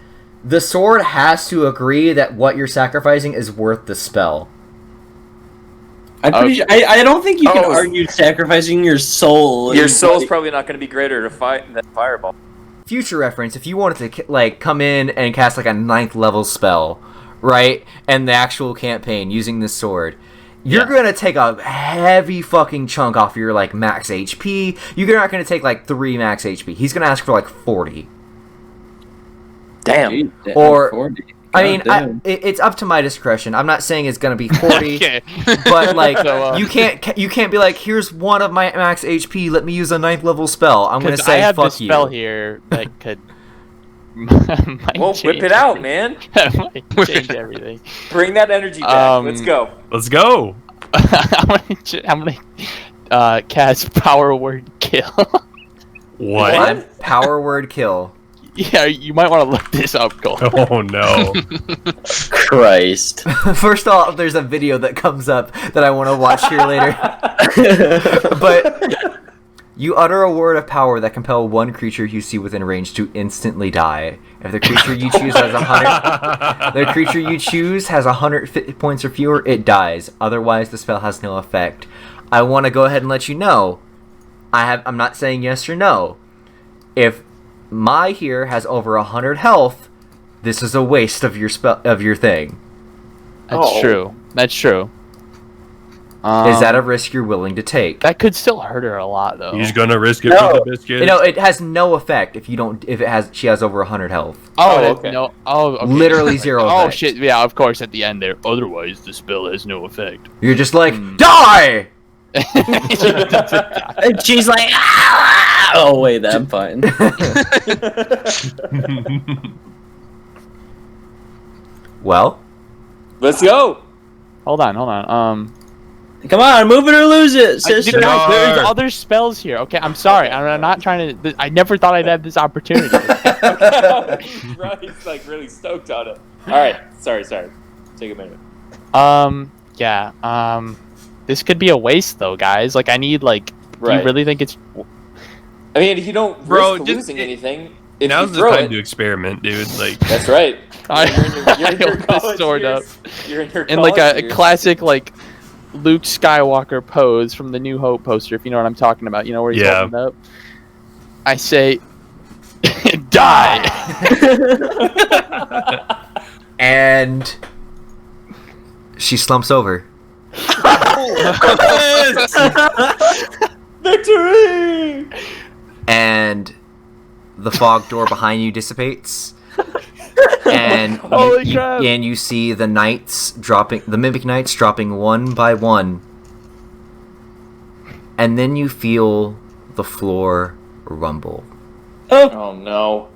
The sword has to agree that what you're sacrificing is worth the spell. I'm pretty sure, I don't think you can argue sacrificing your soul. Your soul's probably not going to be greater to fight than fireball. Future reference, if you wanted to like come in and cast like a 9th level spell, right, and the actual campaign using this sword, you're gonna take a heavy fucking chunk off your like max HP. You're not gonna take like 3 max HP. He's gonna ask for like 40. Damn. Or 40. I mean, it's up to my discretion. I'm not saying it's gonna be 40, Okay. but like you can't be like, here's one of my max HP. Let me use a 9th level spell. I'm gonna say I have fuck this you. spell here that could. Well, whip it out, man. That might change everything. Bring that energy back. Let's go. Let's go. I'm gonna cast Power Word Kill. What? Power word kill. Yeah, you might want to look this up, Cole. Oh no. Christ. First off, there's a video that comes up that I want to watch here later. But you utter a word of power that compel one creature you see within range to instantly die. If the creature you choose has 100 hit points or fewer, it dies. Otherwise, the spell has no effect. I want to go ahead and let you know. I'm not saying yes or no. If my here has over 100 health, this is a waste of your thing. That's true. That's true. Is that a risk you're willing to take? That could still hurt her a lot, though. He's gonna risk it for the biscuit. You know, it has no effect if she has over 100 health. Okay. No. Oh, okay. Literally 0 effect. Oh shit! Yeah, of course. At the end there. Otherwise, the spell has no effect. You're just like die. And she's like, ah! Oh wait, I'm fine. Well, let's go. Hold on. Come on, move it or lose it, sister. There's other spells here. Okay, I'm sorry. I'm not trying to. I never thought I'd have this opportunity. Right, he's like really stoked on it. All right, sorry. Take a minute. Yeah. This could be a waste, though, guys. Like, I need like. Do you really think it's? I mean, if you don't risk losing anything, if now's you the throw time it, to experiment, dude. Like that's right. I hold this sword up. You're in your in like a years. classic like Luke Skywalker pose from the New Hope poster, if you know what I'm talking about. You know where he's holding it up. I say, die. And she slumps over. Victory! And the fog door behind you dissipates. And you see the knights dropping, the mimic knights dropping one by one. And then you feel the floor rumble. Oh no.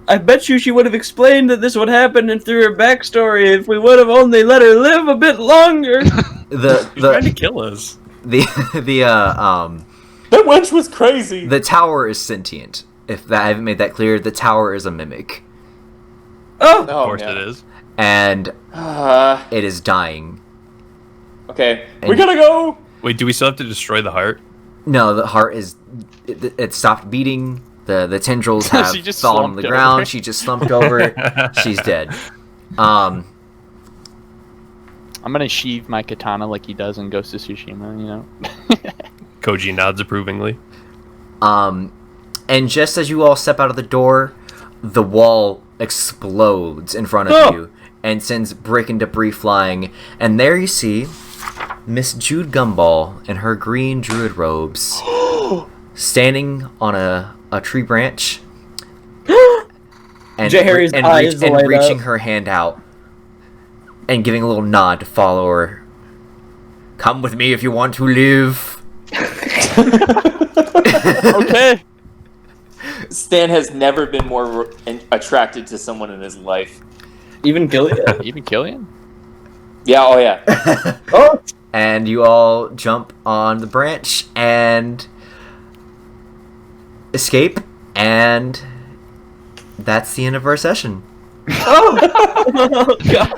I bet you she would have explained that this would happen and through her backstory if we would have only let her live a bit longer. She's trying to kill us. That wench was crazy. The tower is sentient. If I haven't made that clear, the tower is a mimic. Of course it is. And it is dying. Okay, and we gotta go. Wait, do we still have to destroy the heart? No, the heart is. It stopped beating. The tendrils have fallen on the ground. Over. She just slumped over. She's dead. I'm gonna sheathe my katana like he does in Ghost of Tsushima, you know. Koji nods approvingly. And just as you all step out of the door, the wall explodes in front of you and sends brick and debris flying. And there you see Miss Jude Gumball in her green druid robes, standing on a tree branch, and reaching her hand out and giving a little nod to follow her. Come with me if you want to live. Okay. Stan has never been more attracted to someone in his life. Even Killian? Even Killian? Yeah, oh yeah. And you all jump on the branch and escape, and that's the end of our session. Oh God!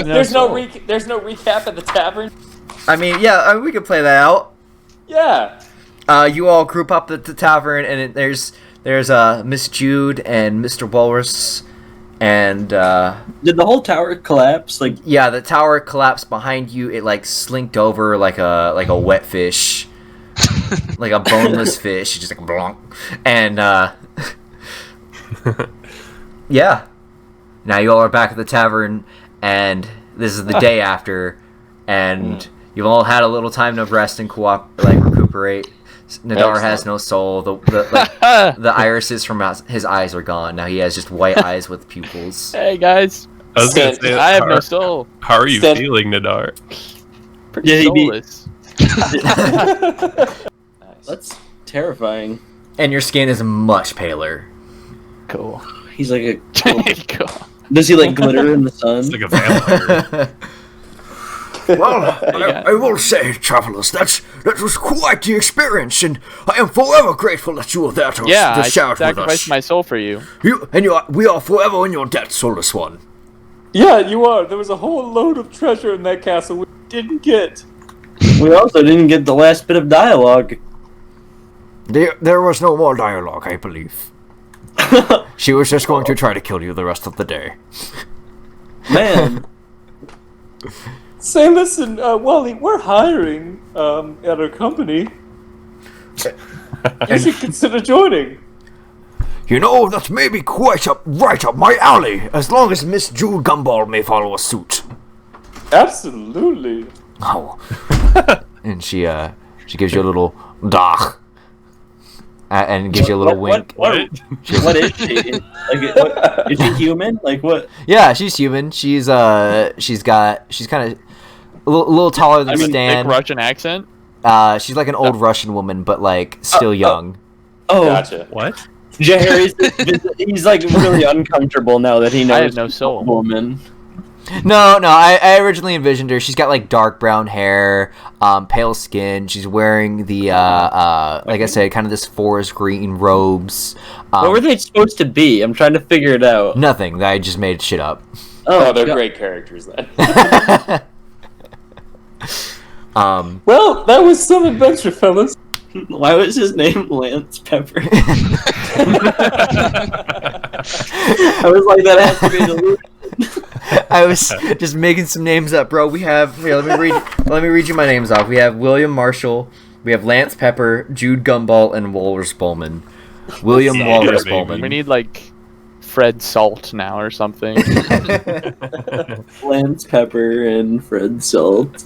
There's no recap at the tavern. I mean, yeah, we could play that out. Yeah. You all group up at the tavern, and there's Miss Jude and Mr. Walrus And did the whole tower collapse? Like, yeah, the tower collapsed behind you. It like slinked over like a wet fish, like a boneless fish, just like blonk. And yeah, now you all are back at the tavern, and this is the day after, and you've all had a little time to rest and recuperate. Nadar has no soul. The irises from his eyes are gone. Now he has just white eyes with pupils. Hey guys, I have no soul. How are you feeling, Nadar? Pretty soulless. That's terrifying. And your skin is much paler. Cool. He's like a. Cool. Does he like glitter in the sun? It's like a vampire. Well, I will say, travelers, that was quite the experience, and I am forever grateful that you were there to shout with us. I sacrificed my soul for you. We are forever in your debt, soulless one. Yeah, you are. There was a whole load of treasure in that castle we didn't get. We also didn't get the last bit of dialogue. There was no more dialogue, I believe. She was just going to try to kill you the rest of the day. Man. Say, listen, Wally, we're hiring at our company. You should consider joining. You know, that's maybe quite right up my alley, as long as Miss Jude Gumball may follow suit. Absolutely. Oh. And she gives you a little dah. And gives you a little wink. What is she? Is she human? Like what? Yeah, she's human. She's kind of a little taller than Stan. Thick Russian accent. She's like an old Russian woman, but like still young. Oh, gotcha. What? Jerry's he's like really uncomfortable now that he knows I have no soul. Woman. No, I originally envisioned her. She's got like dark brown hair, pale skin. She's wearing the like I said, kind of this forest green robes. What were they supposed to be? I'm trying to figure it out. Nothing. I just made shit up. Oh, they're great characters then. Well, that was some adventure, fellas. Why was his name Lance Pepper? I was like, that has to be the I was just making some names up, bro. We have let me read you my names off. We have William Marshall, we have Lance Pepper, Jude Gumball, and Walrus Bowman. William Walrus Bowman. We need like Fred Salt now or something. Lance Pepper and Fred Salt.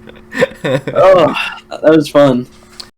Oh, that was fun.